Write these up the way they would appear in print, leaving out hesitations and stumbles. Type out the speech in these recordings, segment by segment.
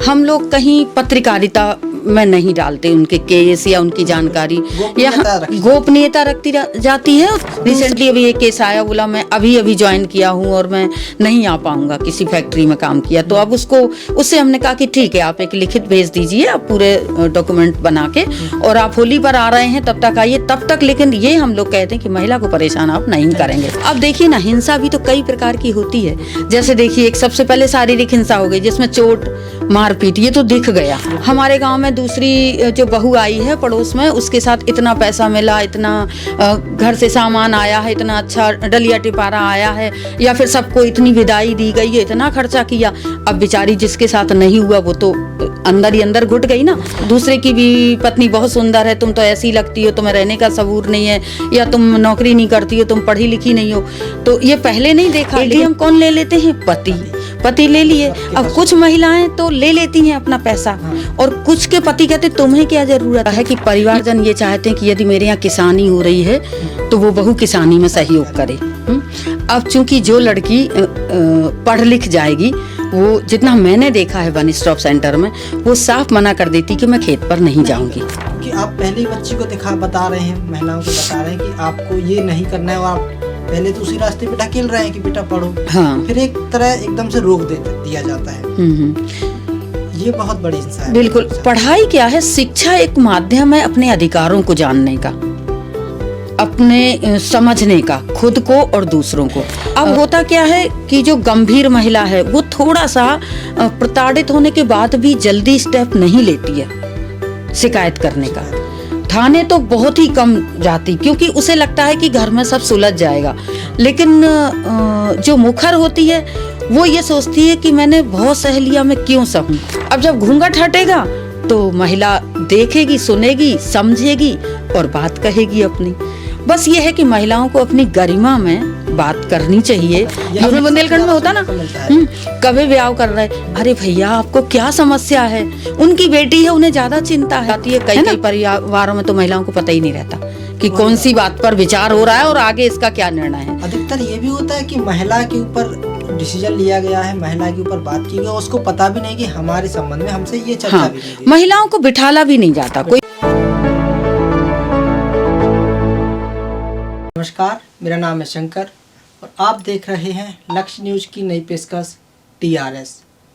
हम लोग कहीं पत्रकारिता में नहीं डालते उनके केस या उनकी जानकारी, या गोपनीयता रखती जाती है। रिसेंटली अभी एक केस आया, बोला मैं अभी ज्वाइन किया हूँ और मैं नहीं आ पाऊंगा, किसी फैक्ट्री में काम किया। तो अब उससे हमने कहा कि ठीक है, आप एक लिखित भेज दीजिए, आप पूरे डॉक्यूमेंट बना के, और आप होली पर आ रहे हैं तब तक आइए, तब तक। लेकिन ये हम लोग कहते हैं कि महिला को परेशान आप नहीं करेंगे। अब देखिए ना, हिंसा भी तो कई प्रकार की होती है। जैसे देखिए, एक सबसे पहले शारीरिक हिंसा हो गई, जिसमें चोट मारपीट, ये तो दिख गया। हमारे गांव में दूसरी जो बहू आई है पड़ोस में, उसके साथ इतना पैसा मिला, इतना घर से सामान आया है, इतना अच्छा डलिया टिपारा आया है, या फिर सबको इतनी विदाई दी गई है, इतना खर्चा किया। अब बेचारी जिसके साथ नहीं हुआ वो तो अंदर ही अंदर घुट गई ना। दूसरे की भी पत्नी बहुत सुंदर है, तुम तो ऐसी लगती हो, तुम्हें रहने का सबूर नहीं है, या तुम नौकरी नहीं करती हो, तुम पढ़ी लिखी नहीं हो। तो ये पहले नहीं देखा। हम कौन ले लेते हैं? पति ले लिए। अब कुछ महिलाएं तो ले लेती हैं अपना पैसा, और कुछ के पति कहते तुम्हें क्या जरूरत है। कि परिवारजन ये चाहते हैं कि यदि मेरे यहाँ किसानी हो रही है तो वो बहू किसानी में सहयोग करे। अब चूंकि जो लड़की पढ़ लिख जाएगी, वो जितना मैंने देखा है वन स्टॉप सेंटर में, वो साफ मना कर देती कि मैं खेत पर नहीं जाऊंगी। कि आप पहले बच्ची को बता रहे हैं, महिलाओं को बता रहे हैं कि आपको ये नहीं करना है, और आप पहले तो उसी रास्ते पे ढकेल रहे हैं कि बेटा पढ़ो। हाँ। फिर एक तरह एकदम से रोक दिया जाता है। ये बहुत बड़ी हिंसा है। बिल्कुल। पढ़ाई क्या है? शिक्षा एक माध्यम है अपने अधिकारों को जानने का, अपने समझने का, खुद को और दूसरों को। अब होता क्या है कि जो गंभीर महिला है वो थोड़ा सा प्रताड़ित होने के बाद भी जल्दी स्टेप नहीं लेती है शिकायत करने का। थाने तो बहुत ही कम जाती, क्योंकि उसे लगता है कि घर में सब सुलझ जाएगा। लेकिन जो मुखर होती है वो ये सोचती है कि मैंने बहुत सह लिया, मैं क्यों सहूं। अब जब घूंघट हटेगा तो महिला देखेगी, सुनेगी, समझेगी और बात कहेगी अपनी। बस ये है कि महिलाओं को अपनी गरिमा में बात करनी चाहिए। जो बुंदेलखंड में होता ना, कभी ब्याह कर रहे, अरे भैया आपको क्या समस्या है? उनकी बेटी है, उन्हें ज्यादा चिंता है। कई परिवारों में तो महिलाओं को पता ही नहीं रहता कि कौन सी बात पर विचार हो रहा है और आगे इसका क्या निर्णय है। अधिकतर ये भी होता है कि महिला के ऊपर डिसीजन लिया गया है, महिला के ऊपर बात की गई, उसको पता भी नहीं कि हमारे संबंध में हमसे ये चर्चा भी नहीं। महिलाओं को बिठाला भी नहीं जाता कोई। नमस्कार, मेरा नाम है शंकर और आप देख रहे हैं लक्ष्य न्यूज की नई पेशकश TRS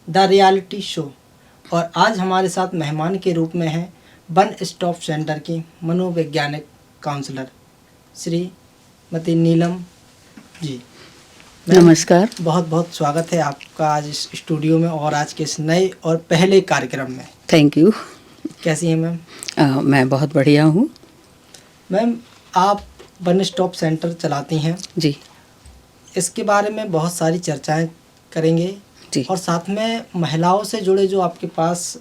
द रियलिटी शो। और आज हमारे साथ मेहमान के रूप में हैं वन स्टॉप सेंटर की मनोवैज्ञानिक काउंसलर श्रीमती नीलम जी। नमस्कार। बहुत बहुत स्वागत है आपका आज इस स्टूडियो में और आज के इस नए और पहले कार्यक्रम में। Thank you. कैसी हैं मैम? मैं बहुत बढ़िया हूँ। मैम, आप वन स्टॉप सेंटर चलाती हैं जी। इसके बारे में बहुत सारी चर्चाएं करेंगे जी। और साथ में महिलाओं से जुड़े जो आपके पास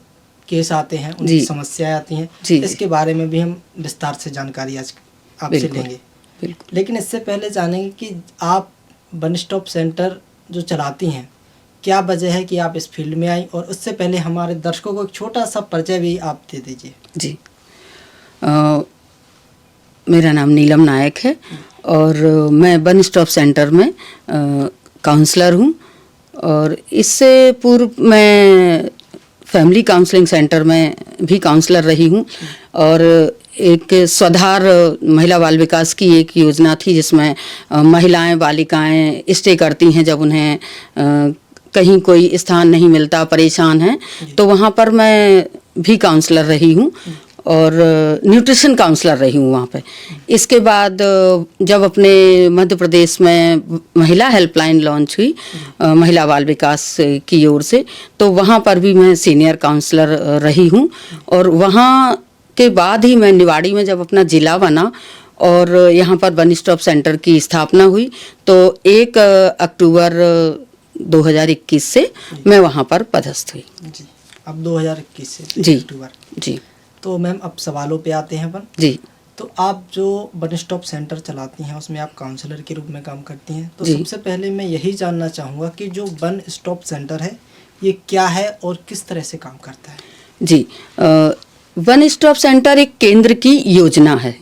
केस आते हैं, उनकी समस्याएं आती हैं जी। इसके बारे में भी हम विस्तार से जानकारी आज आपसे लेंगे। बिल्कुल। लेकिन इससे पहले जानेंगे कि आप वन स्टॉप सेंटर जो चलाती हैं, क्या वजह है कि आप इस फील्ड में आई, और उससे पहले हमारे दर्शकों को एक छोटा सा परिचय भी आप दे दीजिए। जी। मेरा नाम नीलम नायक है और मैं वन स्टॉप सेंटर में काउंसलर हूँ। और इससे पूर्व मैं फैमिली काउंसलिंग सेंटर में भी काउंसलर रही हूँ। और एक स्वधार महिला बाल विकास की एक योजना थी जिसमें महिलाएं, बालिकाएं स्टे करती हैं जब उन्हें कहीं कोई स्थान नहीं मिलता, परेशान हैं, तो वहाँ पर मैं भी काउंसलर रही हूँ और न्यूट्रिशन काउंसलर रही हूँ वहाँ पे। इसके बाद जब अपने मध्य प्रदेश में महिला हेल्पलाइन लॉन्च हुई महिला बाल विकास की ओर से, तो वहाँ पर भी मैं सीनियर काउंसलर रही हूँ। और वहाँ के बाद ही मैं निवाड़ी में जब अपना ज़िला बना और यहाँ पर वन स्टॉप सेंटर की स्थापना हुई, तो 1 अक्टूबर 2021 से मैं वहाँ पर पदस्थ हुई। जी। अब 2021 से जी अक्टूबर। जी। तो मैम, अब सवालों पे आते हैं अपन। जी। तो आप जो वन स्टॉप सेंटर चलाती हैं उसमें आप काउंसलर के रूप में काम करती हैं, तो सबसे पहले मैं यही जानना चाहूँगा कि जो वन स्टॉप सेंटर है ये क्या है और किस तरह से काम करता है? जी। वन स्टॉप सेंटर एक केंद्र की योजना है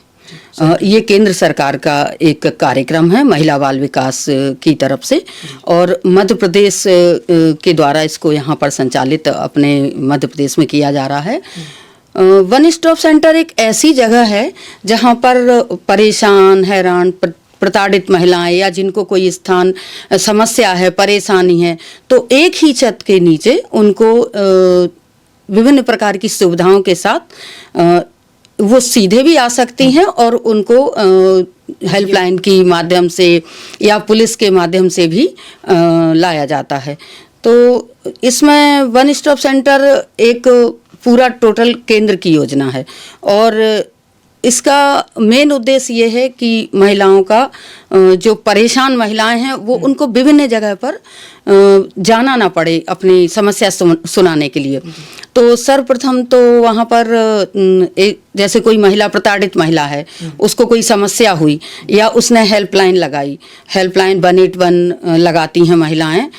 ये केंद्र सरकार का एक कार्यक्रम है महिला बाल विकास की तरफ से, और मध्य प्रदेश के द्वारा इसको यहाँ पर संचालित अपने मध्य प्रदेश में किया जा रहा है। वन स्टॉप सेंटर एक ऐसी जगह है जहाँ पर परेशान, हैरान, प्रताड़ित महिलाएं या जिनको कोई स्थान समस्या है, परेशानी है, तो एक ही छत के नीचे उनको विभिन्न प्रकार की सुविधाओं के साथ वो सीधे भी आ सकती हैं और उनको हेल्पलाइन की माध्यम से या पुलिस के माध्यम से भी लाया जाता है। तो इसमें वन स्टॉप सेंटर एक पूरा टोटल केंद्र की योजना है और इसका मेन उद्देश्य ये है कि महिलाओं का जो परेशान महिलाएं हैं वो उनको विभिन्न जगह पर जाना ना पड़े अपनी समस्या सुनाने के लिए। तो सर्वप्रथम तो वहाँ पर जैसे कोई महिला, प्रताड़ित महिला है, उसको कोई समस्या हुई या उसने हेल्पलाइन लगाई, हेल्पलाइन 181 लगाती हैं महिलाएं,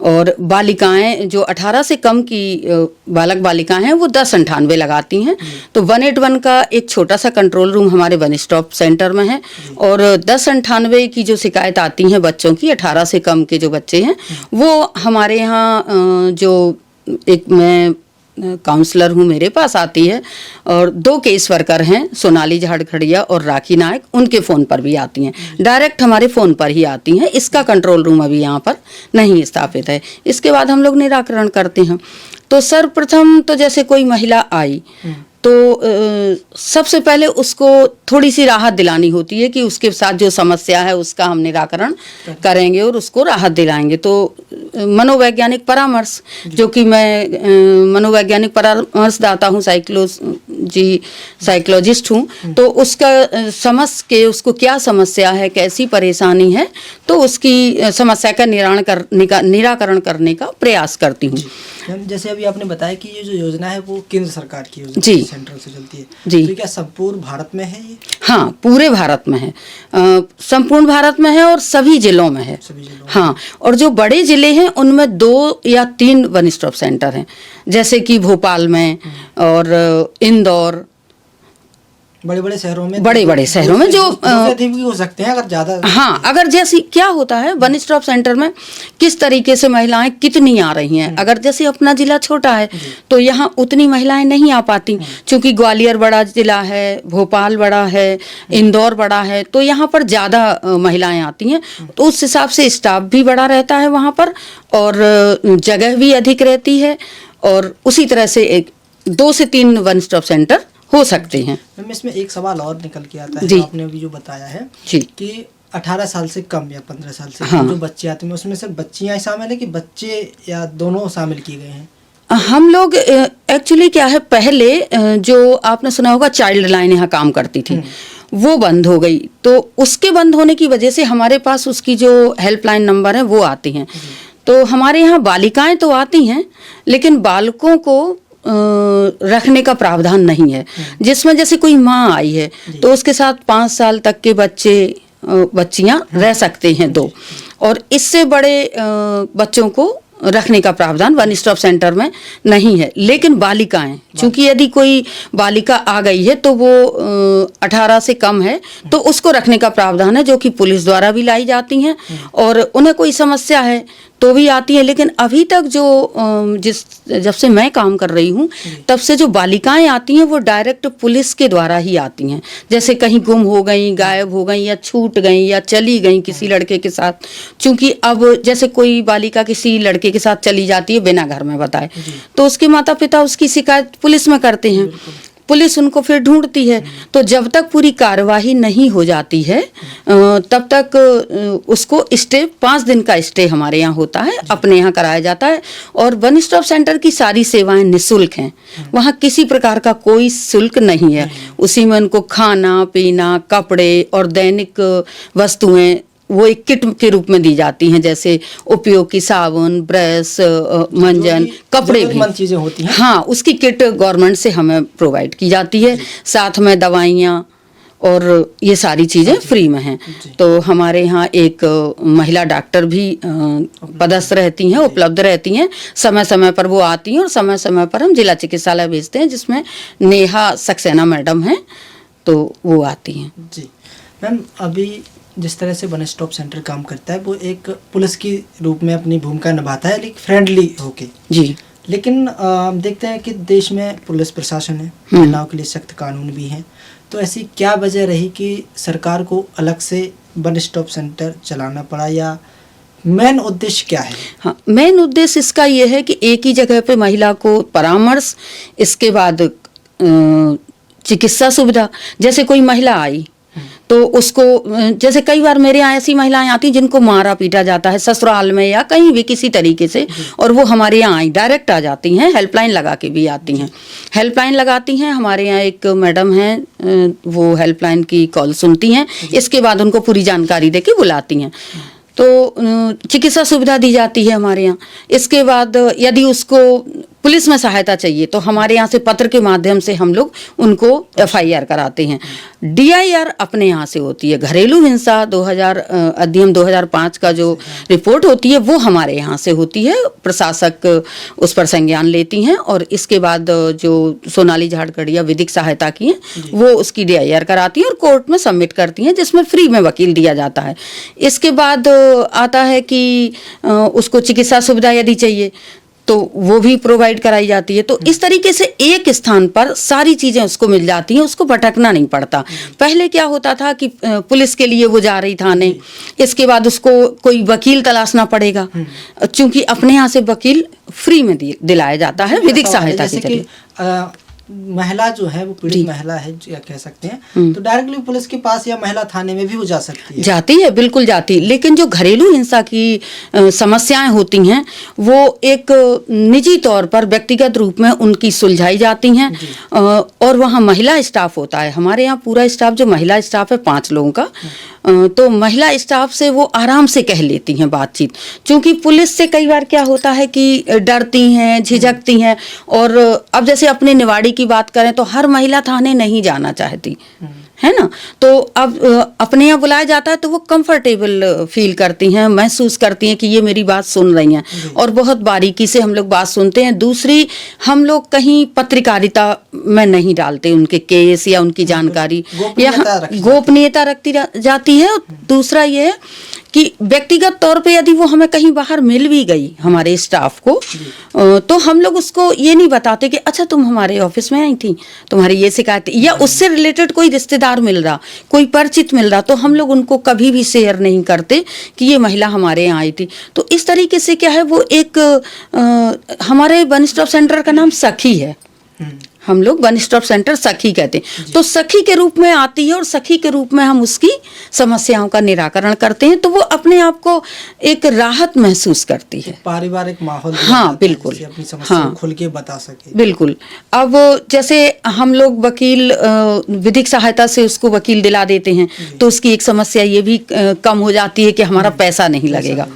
और बालिकाएं जो 18 से कम की बालक बालिकाएं हैं वो 1098 लगाती हैं। तो 181 का एक छोटा सा कंट्रोल रूम हमारे वन स्टॉप सेंटर में है और 1098 की जो शिकायत आती हैं बच्चों की, 18 से कम के जो बच्चे हैं, वो हमारे यहाँ जो एक मैं काउंसलर हूँ, मेरे पास आती है, और 2 केस वर्कर हैं, सोनाली झाड़खड़िया और राखी नायक, उनके फ़ोन पर भी आती हैं, डायरेक्ट हमारे फ़ोन पर ही आती हैं। इसका कंट्रोल रूम अभी यहाँ पर नहीं स्थापित है। इसके बाद हम लोग निराकरण करते हैं। तो सर्वप्रथम तो जैसे कोई महिला आई तो सबसे पहले उसको थोड़ी सी राहत दिलानी होती है कि उसके साथ जो समस्या है उसका हम निराकरण करेंगे और उसको राहत दिलाएंगे। तो मनोवैज्ञानिक परामर्श, जो कि मैं मनोवैज्ञानिक परामर्शदाता हूँ, साइकोलॉजिस्ट हूँ, तो उसका समझ के उसको क्या समस्या है, कैसी परेशानी है, तो उसकी समस्या का निराकरण करने का प्रयास करती हूँ। जैसे अभी आपने बताया कि ये जो योजना है वो केंद्र सरकार की योजना जी सेंट्रल से चलती है जी। तो क्या संपूर्ण भारत में है ये? हाँ, पूरे भारत में है, संपूर्ण भारत में है और सभी जिलों में है। हाँ, और जो बड़े जिले हैं उनमें 2 या 3 वन स्टॉप सेंटर हैं, जैसे कि भोपाल में और इंदौर, बड़े बड़े शहरों में जो अधिक भी हो सकते हैं अगर ज़्यादा। हाँ, अगर जैसे क्या होता है वन स्टॉप सेंटर में किस तरीके से महिलाएं कितनी आ रही हैं, अगर जैसे अपना जिला छोटा है तो यहाँ उतनी महिलाएं नहीं आ पाती, क्योंकि ग्वालियर बड़ा जिला है, भोपाल बड़ा है, इंदौर बड़ा है, तो यहाँ पर ज़्यादा महिलाएं आती हैं। तो उस हिसाब से स्टाफ भी बड़ा रहता है वहाँ पर और जगह भी अधिक रहती है, और उसी तरह से 2 से 3 वन स्टॉप सेंटर हो सकते हैं। मैम, इसमें एक सवाल और निकल के आता है, आपने अभी जो बताया है कि 18 साल से कम या 15 साल से कम जो बच्चे आते हैं, उसमें सिर्फ बच्चियां शामिल है कि बच्चे या दोनों शामिल किए गए हैं? हम लोग एक्चुअली क्या है, पहले जो आपने सुना होगा चाइल्ड लाइन यहाँ काम करती थी, वो बंद हो गई। तो उसके बंद होने की वजह से हमारे पास उसकी जो हेल्पलाइन नंबर है वो आती हैं। तो हमारे यहाँ बालिकाएं तो आती हैं, लेकिन बालकों को रखने का प्रावधान नहीं है, जिसमें जैसे कोई माँ आई है तो उसके साथ 5 साल तक के बच्चियां रह सकते हैं 2, और इससे बड़े बच्चों को रखने का प्रावधान वन स्टॉप सेंटर में नहीं है। लेकिन बालिकाएं, चूंकि यदि कोई बालिका आ गई है तो वो 18 से कम है तो उसको रखने का प्रावधान है, जो कि पुलिस द्वारा भी लाई जाती हैं, और उन्हें कोई समस्या है तो भी आती है। लेकिन अभी तक जो जब से मैं काम कर रही हूँ तब से जो बालिकाएं आती हैं वो डायरेक्ट पुलिस के द्वारा ही आती हैं, जैसे कहीं गुम हो गई, गायब हो गई, या छूट गई, या चली गई किसी लड़के के साथ। चूंकि अब जैसे कोई बालिका किसी लड़के के साथ चली जाती है बिना घर में बताए, तो उसके माता पिता उसकी शिकायत पुलिस में करते हैं, पुलिस उनको फिर ढूंढती है। तो जब तक पूरी कार्यवाही नहीं हो जाती है तब तक उसको स्टे 5 दिन का स्टे हमारे यहाँ होता है, अपने यहाँ कराया जाता है। और वन स्टॉप सेंटर की सारी सेवाएं निःशुल्क हैं, वहाँ किसी प्रकार का कोई शुल्क नहीं है। उसी में उनको खाना पीना, कपड़े और दैनिक वस्तुएं वो एक किट के रूप में दी जाती हैं, जैसे उपयोग की साबुन, ब्रश, मंजन, कपड़े भी चीजें होती हैं। हाँ, उसकी किट गवर्नमेंट से हमें प्रोवाइड की जाती है, साथ में दवाइयाँ और ये सारी चीज़ें फ्री में हैं। तो हमारे यहाँ एक महिला डॉक्टर भी पदस्थ रहती हैं, उपलब्ध रहती हैं, समय समय पर वो आती हैं और समय समय पर हम जिला चिकित्सालय भेजते हैं, जिसमें नेहा सक्सेना मैडम हैं। तो वो आती हैं। जी मैम, अभी जिस तरह से वन स्टॉप सेंटर काम करता है वो एक पुलिस की रूप में अपनी भूमिका निभाता है, लेकिन फ्रेंडली होके। जी। लेकिन हम देखते हैं कि देश में पुलिस प्रशासन है, महिलाओं के लिए सख्त कानून भी हैं, तो ऐसी क्या वजह रही कि सरकार को अलग से वन स्टॉप सेंटर चलाना पड़ा, या मेन उद्देश्य क्या है? हाँ, मेन उद्देश्य इसका ये है कि एक ही जगह पे महिला को परामर्श, इसके बाद चिकित्सा सुविधा। जैसे कोई महिला आई तो उसको, जैसे कई बार मेरे यहाँ ऐसी महिलाएं आती जिनको मारा पीटा जाता है ससुराल में या कहीं भी किसी तरीके से, और वो हमारे यहाँ आई डायरेक्ट आ जाती हैं, हेल्पलाइन लगा के भी आती हैं, हेल्पलाइन लगाती हैं। हमारे यहाँ एक मैडम हैं, वो हेल्पलाइन की कॉल सुनती हैं, इसके बाद उनको पूरी जानकारी दे के बुलाती हैं, तो चिकित्सा सुविधा दी जाती है हमारे यहाँ। इसके बाद यदि उसको पुलिस में सहायता चाहिए तो हमारे यहाँ से पत्र के माध्यम से हम लोग उनको FIR कराते हैं। DIR अपने यहाँ से होती है। घरेलू हिंसा अधिनियम 2005 का जो रिपोर्ट होती है वो हमारे यहाँ से होती है, प्रशासक उस पर संज्ञान लेती हैं, और इसके बाद जो सोनाली झाड़कड़िया विधिक सहायता की हैं वो उसकी DIR कराती हैं और कोर्ट में सबमिट करती हैं, जिसमें फ्री में वकील दिया जाता है। इसके बाद आता है कि उसको चिकित्सा सुविधा यदि चाहिए तो वो भी प्रोवाइड कराई जाती है। तो इस तरीके से एक स्थान पर सारी चीज़ें उसको मिल जाती हैं, उसको भटकना नहीं पड़ता। पहले क्या होता था कि पुलिस के लिए वो जा रही थाने, इसके बाद उसको कोई वकील तलाशना पड़ेगा, क्योंकि अपने यहाँ से वकील फ्री में दिलाया जाता है विधिक सहायता के जरिए। महिला जो है वो पीड़ित महिला है या कह सकते हैं, तो डायरेक्टली पुलिस के पास या महिला थाने में भी वो जा सकती है। जाती है, बिल्कुल जाती। लेकिन जो घरेलू हिंसा की समस्याएं होती हैं वो एक निजी तौर पर व्यक्तिगत रूप में उनकी सुलझाई जाती हैं, और वहाँ महिला स्टाफ होता है। हमारे यहाँ पूरा स्टाफ जो महिला स्टाफ है 5 लोगों का, तो महिला स्टाफ से वो आराम से कह लेती हैं बातचीत, क्योंकि पुलिस से कई बार क्या होता है कि डरती हैं, झिझकती हैं। और अब जैसे अपने निवाड़ी की बात करें तो हर महिला थाने नहीं जाना चाहती है ना, तो अब अपने यहाँ बुलाया जाता है तो वो कंफर्टेबल फील करती हैं, महसूस करती हैं कि ये मेरी बात सुन रही हैं, और बहुत बारीकी से हम लोग बात सुनते हैं। दूसरी, हम लोग कहीं पत्रकारिता में नहीं डालते उनके केस या उनकी जानकारी, या गोपनीयता रखती जाती है। दूसरा ये है कि व्यक्तिगत तौर पे यदि वो हमें कहीं बाहर मिल भी गई हमारे स्टाफ को, तो हम लोग उसको ये नहीं बताते कि अच्छा तुम हमारे ऑफिस में आई थी, तुम्हारी ये शिकायत, या उससे रिलेटेड कोई रिश्तेदार मिल रहा, कोई परिचित मिल रहा, तो हम लोग उनको कभी भी शेयर नहीं करते कि ये महिला हमारे यहाँ आई थी। तो इस तरीके से क्या है, वो एक हमारे वन स्टॉप सेंटर का नाम सखी है, हम लोग वन स्टॉप सेंटर सखी कहते हैं। तो सखी के रूप में आती है और सखी के रूप में हम उसकी समस्याओं का निराकरण करते हैं, तो वो अपने आप को एक राहत महसूस करती है, पारिवारिक माहौल। हाँ बिल्कुल, अपनी समस्या खुल के बता सके। बिल्कुल। अब जैसे हम लोग वकील विधिक सहायता से उसको वकील दिला देते हैं, तो उसकी एक समस्या ये भी कम हो जाती है कि हमारा पैसा नहीं लगेगा।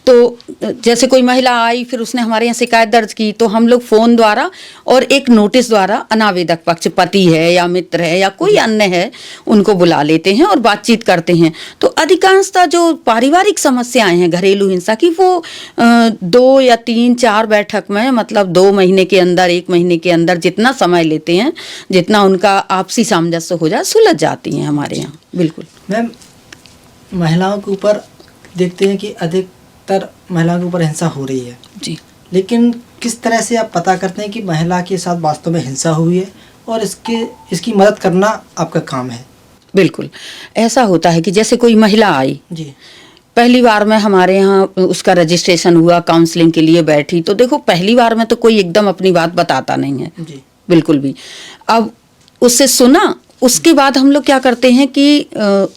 तो जैसे कोई महिला आई, फिर उसने हमारे यहाँ शिकायत दर्ज की, तो हम लोग फोन द्वारा और एक नोटिस द्वारा अनावेदक पक्ष, पति है या मित्र है या कोई अन्य है, उनको बुला लेते हैं और बातचीत करते हैं। तो अधिकांशतः जो पारिवारिक समस्याएं हैं घरेलू हिंसा की, वो 2 या 3-4 बैठक में, मतलब 2 महीने के अंदर, 1 महीने के अंदर जितना समय लेते हैं, जितना उनका आपसी सामंजस्य हो जाए, सुलझ जाती हैं हमारे यहाँ। बिल्कुल मैम, महिलाओं के ऊपर देखते हैं कि अधिकतर महिलाओं के ऊपर हिंसा हो रही है जी, लेकिन किस तरह से आप पता करते हैं कि महिला के साथ वास्तव में हिंसा हुई है और इसकी मदद करना आपका काम है? बिल्कुल ऐसा होता है कि जैसे कोई महिला आई जी, पहली बार में हमारे यहाँ उसका रजिस्ट्रेशन हुआ, काउंसलिंग के लिए बैठी, तो देखो पहली बार में तो कोई एकदम अपनी बात बताता नहीं है जी, बिल्कुल भी। अब उससे सुना, उसके बाद हम लोग क्या करते हैं कि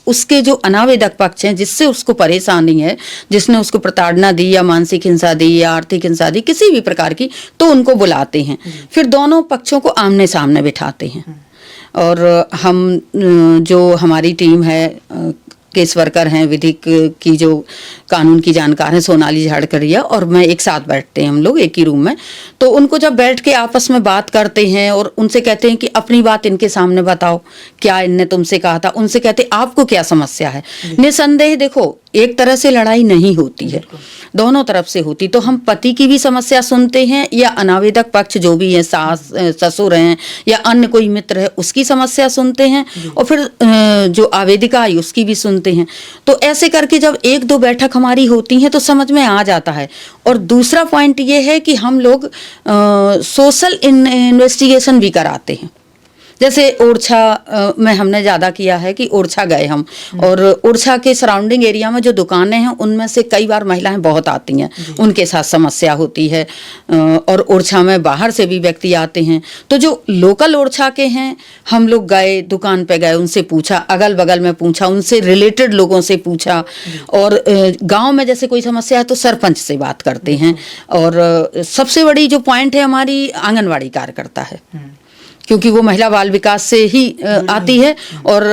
उसके जो अनावेदक पक्ष हैं, जिससे उसको परेशानी है, जिसने उसको प्रताड़ना दी या मानसिक हिंसा दी या आर्थिक हिंसा दी, किसी भी प्रकार की, तो उनको बुलाते हैं, फिर दोनों पक्षों को आमने सामने बिठाते हैं। और हम जो हमारी टीम है, केस वर्कर हैं, विधिक की जो कानून की जानकार हैं, सोनाली झाड़कड़िया और मैं एक साथ बैठते हैं हम लोग एक ही रूम में। तो उनको जब बैठ के आपस में बात करते हैं और उनसे कहते हैं कि अपनी बात इनके सामने बताओ, क्या इनने तुमसे कहा था, उनसे कहते आपको क्या समस्या है। निसंदेह देखो एक तरह से लड़ाई नहीं होती है, दोनों तरफ से होती। तो हम पति की भी समस्या सुनते हैं या अनावेदक पक्ष जो भी है, सास ससुर हैं या अन्य कोई मित्र है, उसकी समस्या सुनते हैं, और फिर जो आवेदिका आई उसकी भी सुनते हैं। तो ऐसे करके जब 1-2 बैठक हमारी होती हैं तो समझ में आ जाता है। और दूसरा पॉइंट ये है कि हम लोग सोशल इन्वेस्टिगेशन भी कराते हैं। जैसे ओरछा में हमने ज़्यादा किया है कि ओरछा गए हम, और ओरछा के सराउंडिंग एरिया में जो दुकानें हैं उनमें से कई बार महिलाएं बहुत आती हैं, उनके साथ समस्या होती है, और ओरछा में बाहर से भी व्यक्ति आते हैं। तो जो लोकल ओरछा के हैं, हम लोग गए, दुकान पे गए, उनसे पूछा, अगल बगल में पूछा, उनसे रिलेटेड लोगों से पूछा, और गांव में जैसे कोई समस्या है तो सरपंच से बात करते हैं। और सबसे बड़ी जो पॉइंट है हमारी आंगनवाड़ी कार्यकर्ता है, क्योंकि वो महिला बाल विकास से ही आती है। और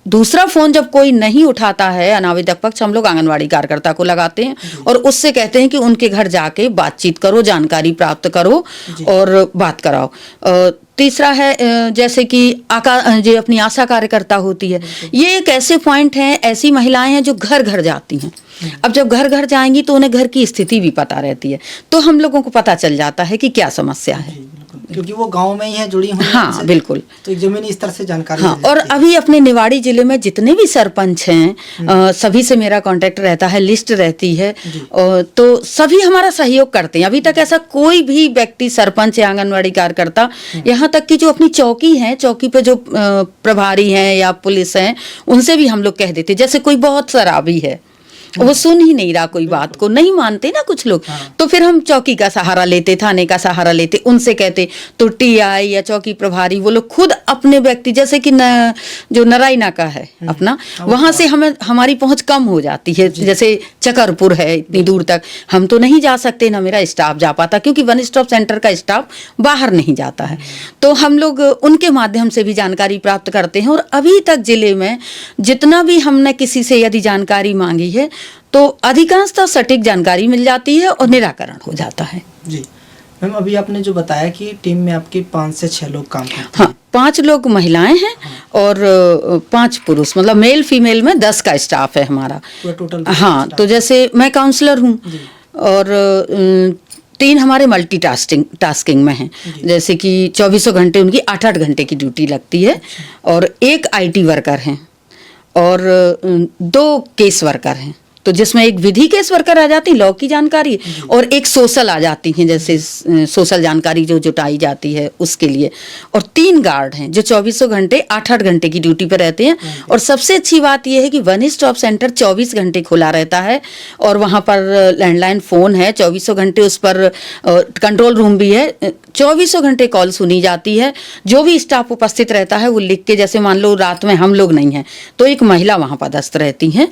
दूसरा फोन जब कोई नहीं उठाता है अनावेदक पक्ष, हम लोग आंगनवाड़ी कार्यकर्ता को लगाते हैं और उससे कहते हैं कि उनके घर जाके बातचीत करो, जानकारी प्राप्त करो और बात कराओ। तीसरा है जैसे कि जो अपनी आशा कार्यकर्ता होती है, ये एक ऐसे पॉइंट हैं, ऐसी महिलाएं हैं जो घर घर जाती हैं। अब जब घर घर जाएंगी तो उन्हें घर की स्थिति भी पता रहती है, तो हम लोगों को पता चल जाता है कि क्या समस्या है, क्योंकि वो गांव में ही है, जुड़ी हुई। हाँ बिल्कुल, तो जमीनी स्तर से जानकारी। हाँ, और अभी अपने निवाड़ी जिले में जितने भी सरपंच हैं सभी से मेरा कांटेक्ट रहता है, लिस्ट रहती है, तो सभी हमारा सहयोग करते हैं। अभी तक ऐसा कोई भी व्यक्ति, सरपंच या आंगनवाड़ी कार्यकर्ता, यहाँ तक कि जो अपनी चौकी है, चौकी पे जो प्रभारी हैं या पुलिस हैं, उनसे भी हम लोग कह देते, जैसे कोई बहुत शराबी है, वो सुन ही नहीं रहा कोई बात को, नहीं मानते ना कुछ लोग, तो फिर हम चौकी का सहारा लेते, थाने का सहारा लेते, उनसे कहते। तो टीआई या चौकी प्रभारी वो लोग खुद अपने व्यक्ति, जैसे कि जो नराई नाका है अपना, वहां से हमें हमारी पहुंच कम हो जाती है। जैसे चकरपुर है, इतनी दूर तक हम तो नहीं जा सकते, ना मेरा स्टाफ जा पाता, क्योंकि वन स्टॉप सेंटर का स्टाफ बाहर नहीं जाता है। तो हम लोग उनके माध्यम से भी जानकारी प्राप्त करते हैं। और अभी तक जिले में जितना भी हमने किसी से यदि जानकारी मांगी है तो अधिकांशतः सटीक जानकारी मिल जाती है और निराकरण हो जाता है। जी मैम, अभी आपने जो बताया कि टीम में आपके 5 से 6 लोग काम करते हैं। हाँ, 5 लोग महिलाएं हैं और 5 पुरुष, मतलब मेल फीमेल में 10 का स्टाफ है हमारा टोटल। हाँ, तो जैसे मैं काउंसलर हूँ और 3 हमारे टास्किंग में हैं, जैसे कि 24 घंटे उनकी 8-8 घंटे की ड्यूटी लगती है, और 1 IT वर्कर हैं और 2 केस वर्कर हैं। तो जिसमें एक विधि केस वर्कर आ जाती, लॉ की जानकारी, और एक सोशल आ जाती हैं, जैसे सोशल जानकारी जो जुटाई जाती है उसके लिए। और 3 गार्ड हैं जो 24 घंटे 8-8 घंटे की ड्यूटी पर रहते हैं। और सबसे अच्छी बात यह है कि वन स्टॉप सेंटर 24 घंटे खुला रहता है, और वहाँ पर लैंडलाइन फ़ोन है 24 घंटे, उस पर कंट्रोल रूम भी है, 24 घंटे कॉल सुनी जाती है। जो भी स्टाफ उपस्थित रहता है वो लिख के, जैसे मान लो रात में हम लोग नहीं हैं तो एक महिला वहाँ पदस्थ रहती हैं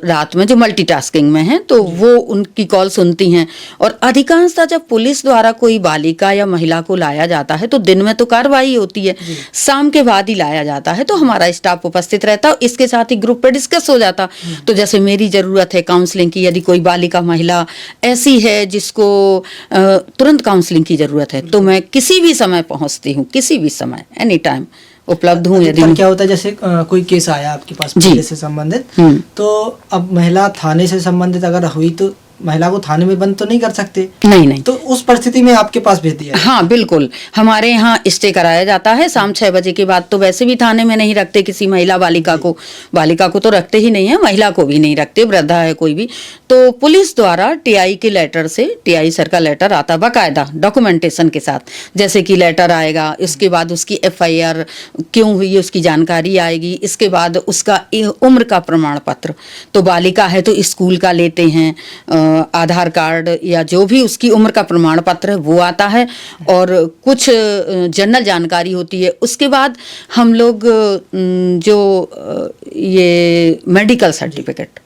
रात में, जो मल्टीटास्किंग में हैं, तो वो उनकी कॉल सुनती हैं। और अधिकांशतः जब पुलिस द्वारा कोई बालिका या महिला को लाया जाता है तो दिन में तो कार्रवाई होती है, शाम के बाद ही लाया जाता है, तो हमारा स्टाफ उपस्थित रहता है। इसके साथ ही ग्रुप पे डिस्कस हो जाता। तो जैसे मेरी ज़रूरत है काउंसलिंग की, यदि कोई बालिका महिला ऐसी है जिसको तुरंत काउंसलिंग की ज़रूरत है, तो मैं किसी भी समय पहुंचती हूँ, किसी भी समय, एनी टाइम उपलब्ध हूँ। यदि क्या होता है, जैसे कोई केस आया आपके पास पहले से संबंधित, तो अब महिला थाने से संबंधित अगर हुई तो महिला को थाने में बंद तो नहीं कर सकते। नहीं, तो उस परिस्थिति में आपके पास भेज दिया। हाँ बिल्कुल, हमारे यहाँ स्टे कराया जाता है शाम 6 बजे के बाद। तो वैसे भी थाने में नहीं रखते किसी महिला बालिका को तो रखते ही नहीं है, महिला को भी नहीं रखते, वृद्धा है कोई भी। तो पुलिस द्वारा टीआई के लेटर से, टीआई सर का लेटर आता बाकायदा डॉक्यूमेंटेशन के साथ, जैसे कि लेटर आएगा, इसके बाद उसकी FIR क्यों हुई उसकी जानकारी आएगी, इसके बाद उसका उम्र का प्रमाण पत्र, तो बालिका है तो स्कूल का लेते हैं, आधार कार्ड या जो भी उसकी उम्र का प्रमाण पत्र है वो आता है, और कुछ जनरल जानकारी होती है। उसके बाद हम लोग जो ये मेडिकल सर्टिफिकेट,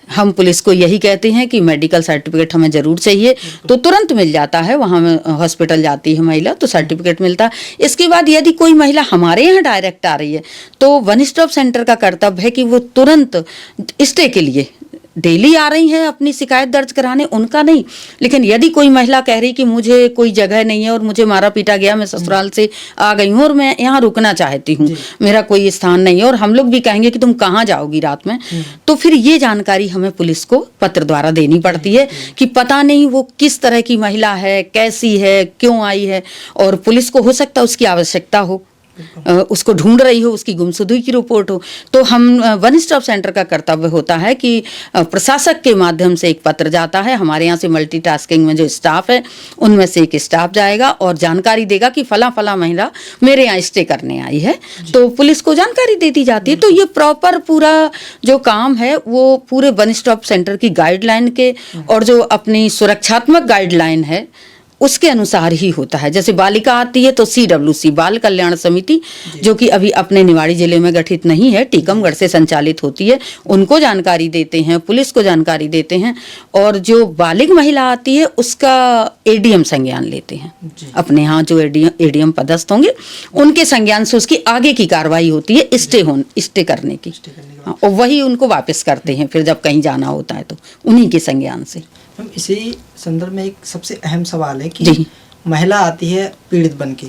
हम पुलिस को यही कहते हैं कि मेडिकल सर्टिफिकेट हमें ज़रूर चाहिए, तो तुरंत मिल जाता है। वहाँ हॉस्पिटल जाती है महिला तो सर्टिफिकेट मिलता है। इसके बाद यदि कोई महिला हमारे यहाँ डायरेक्ट आ रही है तो वन स्टॉप सेंटर का कर्तव्य है कि वो तुरंत स्टे के लिए डेली आ रही हैं अपनी शिकायत दर्ज कराने, उनका नहीं। लेकिन यदि कोई महिला कह रही कि मुझे कोई जगह नहीं है और मुझे मारा पीटा गया, मैं ससुराल से आ गई हूँ और मैं यहाँ रुकना चाहती हूँ, मेरा कोई स्थान नहीं है, और हम लोग भी कहेंगे कि तुम कहाँ जाओगी रात में, तो फिर ये जानकारी हमें पुलिस को पत्र द्वारा देनी पड़ती है कि पता नहीं वो किस तरह की महिला है, कैसी है, क्यों आई है, और पुलिस को हो सकता है उसकी आवश्यकता हो, उसको ढूंढ रही हो, उसकी गुमशुदगी की रिपोर्ट हो। तो हम वन स्टॉप सेंटर का कर्तव्य होता है कि प्रशासक के माध्यम से एक पत्र जाता है, हमारे यहाँ से मल्टीटास्किंग में जो स्टाफ है उनमें से एक स्टाफ जाएगा और जानकारी देगा कि फला फला महिला मेरे यहाँ स्टे करने आई है, तो पुलिस को जानकारी दे दी जाती है। तो ये प्रॉपर पूरा जो काम है वो पूरे वन स्टॉप सेंटर की गाइडलाइन के और जो अपनी सुरक्षात्मक गाइडलाइन है उसके अनुसार ही होता है। जैसे बालिका आती है तो CWC बाल कल्याण समिति, जो कि अभी अपने निवाड़ी जिले में गठित नहीं है, टीकमगढ़ से संचालित होती है, उनको जानकारी देते हैं, पुलिस को जानकारी देते हैं, और जो बालिग महिला आती है उसका ADM संज्ञान लेते हैं। अपने यहाँ जो ADM पदस्थ होंगे उनके संज्ञान से उसकी आगे की कार्रवाई होती है स्टे करने की, और वही उनको वापस करते हैं फिर जब कहीं जाना होता है तो उन्हीं के संज्ञान से। मैम, इसी संदर्भ में एक सबसे अहम सवाल है कि महिला आती है पीड़ित बन के,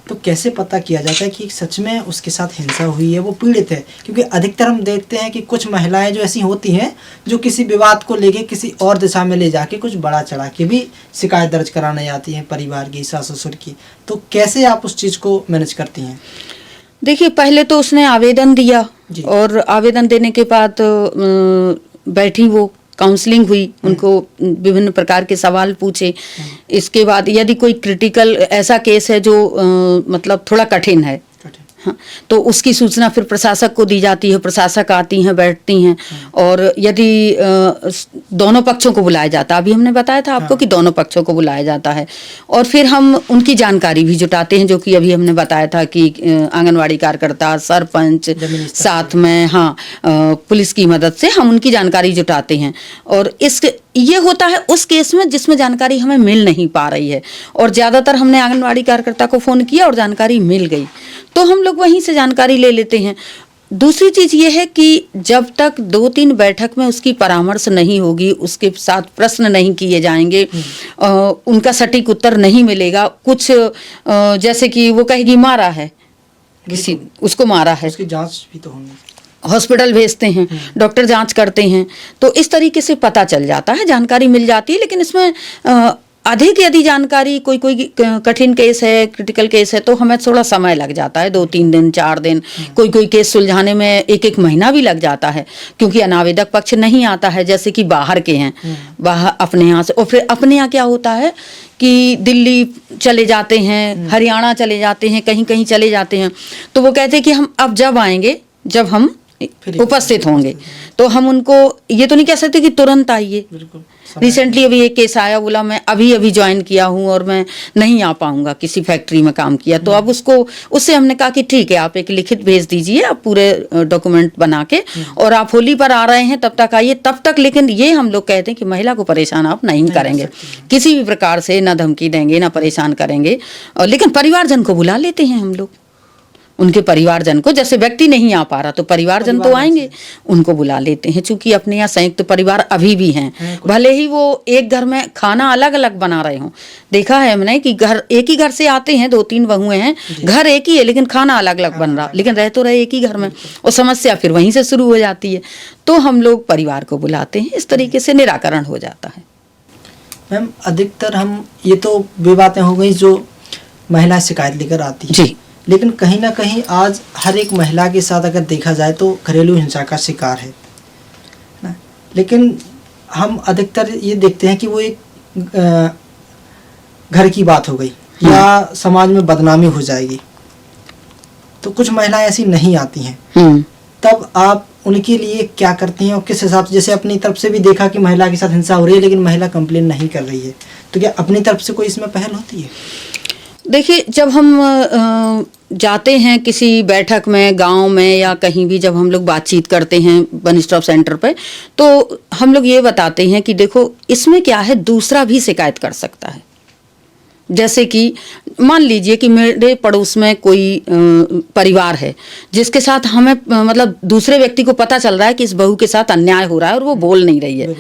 तो कैसे पता किया जाता है कि सच में उसके साथ हिंसा हुई है, वो पीड़ित है? क्योंकि अधिकतर हम देखते हैं कि कुछ महिलाएं जो ऐसी होती हैं जो किसी विवाद को लेके किसी और दिशा में ले जाके कुछ बड़ा चढ़ा के भी शिकायत दर्ज कराने जाती हैं परिवार की, सास ससुर की, तो कैसे आप उस चीज़ को मैनेज करती हैं? देखिए, पहले तो उसने आवेदन दिया और आवेदन देने के बाद बैठी, वो काउंसलिंग हुई, उनको विभिन्न प्रकार के सवाल पूछे। इसके बाद यदि कोई क्रिटिकल ऐसा केस है जो मतलब थोड़ा कठिन है, हाँ, तो उसकी सूचना फिर प्रशासक को दी जाती है, प्रशासक आती हैं, बैठती हैं, और यदि दोनों पक्षों को बुलाया जाता है, अभी हमने बताया था आपको कि दोनों पक्षों को बुलाया जाता है, और फिर हम उनकी जानकारी भी जुटाते हैं, जो कि अभी हमने बताया था कि आंगनवाड़ी कार्यकर्ता, सरपंच, साथ में हाँ पुलिस की मदद से हम उनकी जानकारी जुटाते हैं। और ये होता है उस केस में जिसमें जानकारी हमें मिल नहीं पा रही है, और ज़्यादातर हमने आंगनवाड़ी कार्यकर्ता को फ़ोन किया और जानकारी मिल गई, तो हम लोग वहीं से जानकारी ले लेते हैं। दूसरी चीज़ ये है कि जब तक 2-3 बैठक में उसकी परामर्श नहीं होगी, उसके साथ प्रश्न नहीं किए जाएंगे, उनका सटीक उत्तर नहीं मिलेगा, कुछ जैसे कि वो कहेगी मारा है, किसी उसको मारा है, उसकी जांच भी तो होनी, हॉस्पिटल भेजते हैं, डॉक्टर जांच करते हैं, तो इस तरीके से पता चल जाता है, जानकारी मिल जाती है। लेकिन इसमें अधिक यदि जानकारी, कोई कठिन केस है, क्रिटिकल केस है, तो हमें थोड़ा समय लग जाता है, 2-3 दिन 4 दिन, कोई केस सुलझाने में 1-1 महीना भी लग जाता है, क्योंकि अनावेदक पक्ष नहीं आता है, जैसे कि बाहर के हैं, बाहर अपने यहाँ से, और फिर अपने यहाँ क्या होता है कि दिल्ली चले जाते हैं, हरियाणा चले जाते हैं, कहीं कहीं चले जाते हैं, तो वो कहते हैं कि हम अब जब आएंगे जब हम उपस्थित होंगे, तो हम उनको ये तो नहीं कह सकते कि तुरंत आइए। रिसेंटली अभी एक केस आया, बोला मैं अभी ज्वाइन किया हूँ और मैं नहीं आ पाऊंगा, किसी फैक्ट्री में काम किया, तो अब उससे हमने कहा कि ठीक है, आप एक लिखित भेज दीजिए, आप पूरे डॉक्यूमेंट बना के, और आप होली पर आ रहे हैं तब तक आइए, तब तक। लेकिन ये हम लोग कहते हैं कि महिला को परेशान आप नहीं करेंगे किसी भी प्रकार से, ना धमकी देंगे, ना परेशान करेंगे, लेकिन परिवारजन को बुला लेते हैं हम लोग, उनके परिवारजन को, जैसे व्यक्ति नहीं आ पा रहा तो परिवारजन तो आएंगे, उनको बुला लेते हैं। चूंकि अपने यहाँ संयुक्त परिवार अभी भी हैं, भले ही वो एक घर में खाना अलग अलग बना रहे हों, देखा है हमने कि घर एक ही घर से आते हैं, 2-3 बहुएं हैं, घर एक ही है लेकिन खाना अलग अलग बन रहा, लेकिन रह तो रहे एक ही घर में, और समस्या फिर वहीं से शुरू हो जाती है। तो हम लोग परिवार को बुलाते हैं, इस तरीके से निराकरण हो जाता है। मैम, अधिकतर हम ये तो वे बातें हो गई जो महिला शिकायत लेकर आती है जी, लेकिन कहीं ना कहीं आज हर एक महिला के साथ अगर देखा जाए तो घरेलू हिंसा का शिकार है ना। लेकिन हम अधिकतर ये देखते हैं कि वो एक घर की बात हो गई या समाज में बदनामी हो जाएगी, तो कुछ महिलाएं ऐसी नहीं आती हैं, तब आप उनके लिए क्या करती हैं और किस हिसाब से? जैसे अपनी तरफ से भी देखा कि महिला के साथ हिंसा हो रही है लेकिन महिला कंप्लेन नहीं कर रही है, तो क्या अपनी तरफ से कोई इसमें पहल होती है? देखिए, जब हम जाते हैं किसी बैठक में, गांव में या कहीं भी, जब हम लोग बातचीत करते हैं वन स्टॉप सेंटर पे, तो हम लोग ये बताते हैं कि देखो इसमें क्या है, दूसरा भी शिकायत कर सकता है, जैसे कि मान लीजिए कि मेरे पड़ोस में कोई परिवार है जिसके साथ हमें मतलब दूसरे व्यक्ति को पता चल रहा है कि इस बहू के साथ अन्याय हो रहा है और वो बोल नहीं रही है,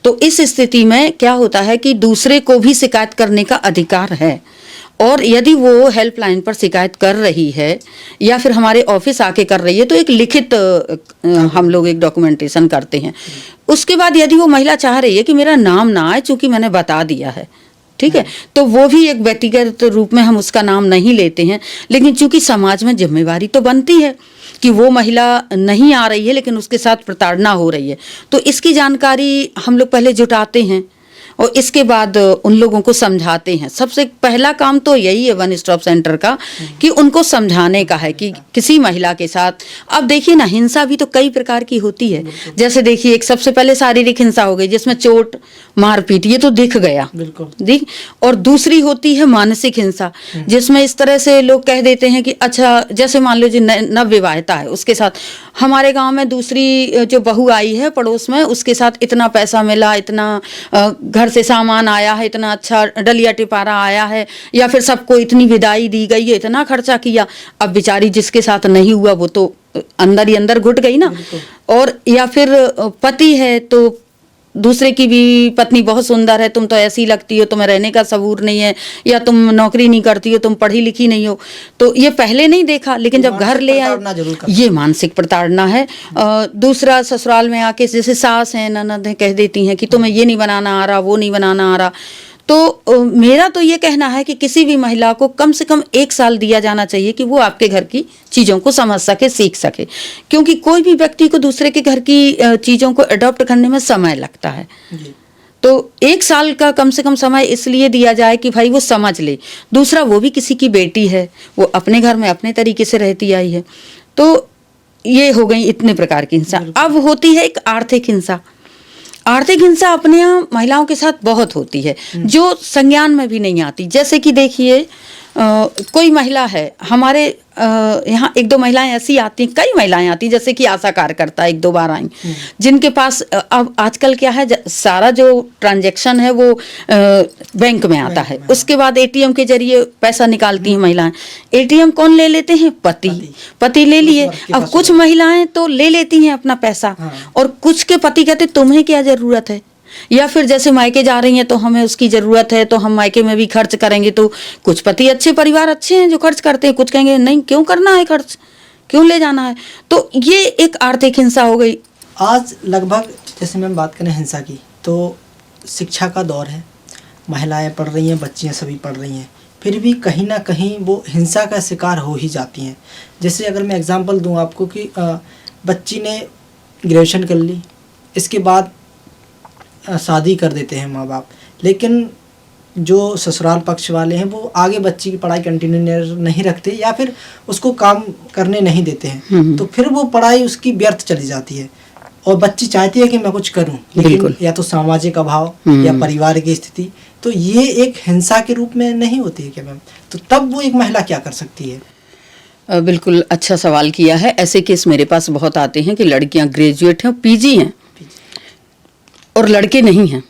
तो इस स्थिति में क्या होता है कि दूसरे को भी शिकायत करने का अधिकार है। और यदि वो हेल्पलाइन पर शिकायत कर रही है या फिर हमारे ऑफिस आके कर रही है तो एक लिखित हम लोग एक डॉक्यूमेंटेशन करते हैं। उसके बाद यदि वो महिला चाह रही है कि मेरा नाम ना आए चूंकि मैंने बता दिया है, ठीक है, तो वो भी एक व्यक्तिगत रूप में हम उसका नाम नहीं लेते हैं, लेकिन चूंकि समाज में जिम्मेवारी तो बनती है कि वो महिला नहीं आ रही है लेकिन उसके साथ प्रताड़ना हो रही है, तो इसकी जानकारी हम लोग पहले जुटाते हैं और इसके बाद उन लोगों को समझाते हैं। सबसे पहला काम तो यही है वन स्टॉप सेंटर का कि उनको समझाने का है कि किसी महिला के साथ, अब देखिए ना, हिंसा भी तो कई प्रकार की होती है। जैसे देखिए, एक सबसे पहले शारीरिक हिंसा हो गई जिसमें चोट मारपीट, ये तो दिख गया, दिख। और दूसरी होती है मानसिक हिंसा, जिसमें इस तरह से लोग कह देते हैं कि अच्छा, जैसे मान लो जो नवविवाहिता है उसके साथ हमारे गांव में दूसरी जो बहू आई है पड़ोस में, उसके साथ इतना पैसा मिला, इतना घर से सामान आया है, इतना अच्छा डलिया टिपारा आया है, या फिर सबको इतनी विदाई दी गई है, इतना खर्चा किया। अब बेचारी जिसके साथ नहीं हुआ वो तो अंदर ही अंदर घुट गई ना। और या फिर पति है तो दूसरे की भी पत्नी बहुत सुंदर है, तुम तो ऐसी लगती हो, तुम्हें रहने का सबूर नहीं है, या तुम नौकरी नहीं करती हो, तुम पढ़ी लिखी नहीं हो। तो ये पहले नहीं देखा, लेकिन जब घर ले आए, ये मानसिक प्रताड़ना है। दूसरा, ससुराल में आके जैसे सास है, ननद है, कह देती हैं कि तुम्हें ये नहीं बनाना आ रहा, वो नहीं बनाना आ रहा। तो मेरा तो ये कहना है कि किसी भी महिला को कम से कम 1 साल दिया जाना चाहिए कि वो आपके घर की चीज़ों को समझ सके, सीख सके, क्योंकि कोई भी व्यक्ति को दूसरे के घर की चीज़ों को अडॉप्ट करने में समय लगता है। तो 1 साल का कम से कम समय इसलिए दिया जाए कि भाई वो समझ ले। दूसरा, वो भी किसी की बेटी है, वो अपने घर में अपने तरीके से रहती आई है। तो ये हो गई इतने प्रकार की हिंसा। अब होती है एक आर्थिक हिंसा। आर्थिक हिंसा अपने यहाँ महिलाओं के साथ बहुत होती है, जो संज्ञान में भी नहीं आती। जैसे कि देखिए, कोई महिला है हमारे यहाँ, 1-2 महिलाएं ऐसी आती हैं, कई महिलाएं आती, जैसे कि आशा कार्यकर्ता 1-2 बार आई, जिनके पास अब आजकल क्या है, सारा जो ट्रांजैक्शन है वो बैंक में आता है। उसके बाद एटीएम के जरिए पैसा निकालती हैं महिलाएं। एटीएम कौन ले लेते हैं? पति ले लिए। अब कुछ महिलाएं तो ले लेती हैं अपना पैसा, और कुछ के पति कहते तुम्हें क्या जरूरत है, या फिर जैसे मायके जा रही हैं तो हमें उसकी जरूरत है तो हम मायके में भी खर्च करेंगे। तो कुछ पति अच्छे, परिवार अच्छे हैं जो खर्च करते हैं, कुछ कहेंगे नहीं, क्यों करना है खर्च, क्यों ले जाना है। तो ये एक आर्थिक हिंसा हो गई। आज लगभग, जैसे मैं बात करें हिंसा की, तो शिक्षा का दौर है, महिलाएं पढ़ रही हैं, बच्चियां सभी पढ़ रही हैं, फिर भी कहीं ना कहीं वो हिंसा का शिकार हो ही जाती हैं। जैसे अगर मैं एग्जांपल दूं आपको कि बच्ची ने ग्रेजुएशन कर ली, इसके बाद शादी कर देते हैं माँ बाप, लेकिन जो ससुराल पक्ष वाले हैं वो आगे बच्ची की पढ़ाई कंटिन्यू नहीं रखते या फिर उसको काम करने नहीं देते हैं, तो फिर वो पढ़ाई उसकी व्यर्थ चली जाती है और बच्ची चाहती है कि मैं कुछ करूं, लेकिन या तो सामाजिक अभाव या परिवार की स्थिति, तो ये एक हिंसा के रूप में नहीं होती है क्या मैम? तो तब वो एक महिला क्या कर सकती है? बिल्कुल अच्छा सवाल किया है। ऐसे केस मेरे पास बहुत आते हैं कि लड़कियां ग्रेजुएट हैं, पीजी हैं, और लड़के नहीं हैं।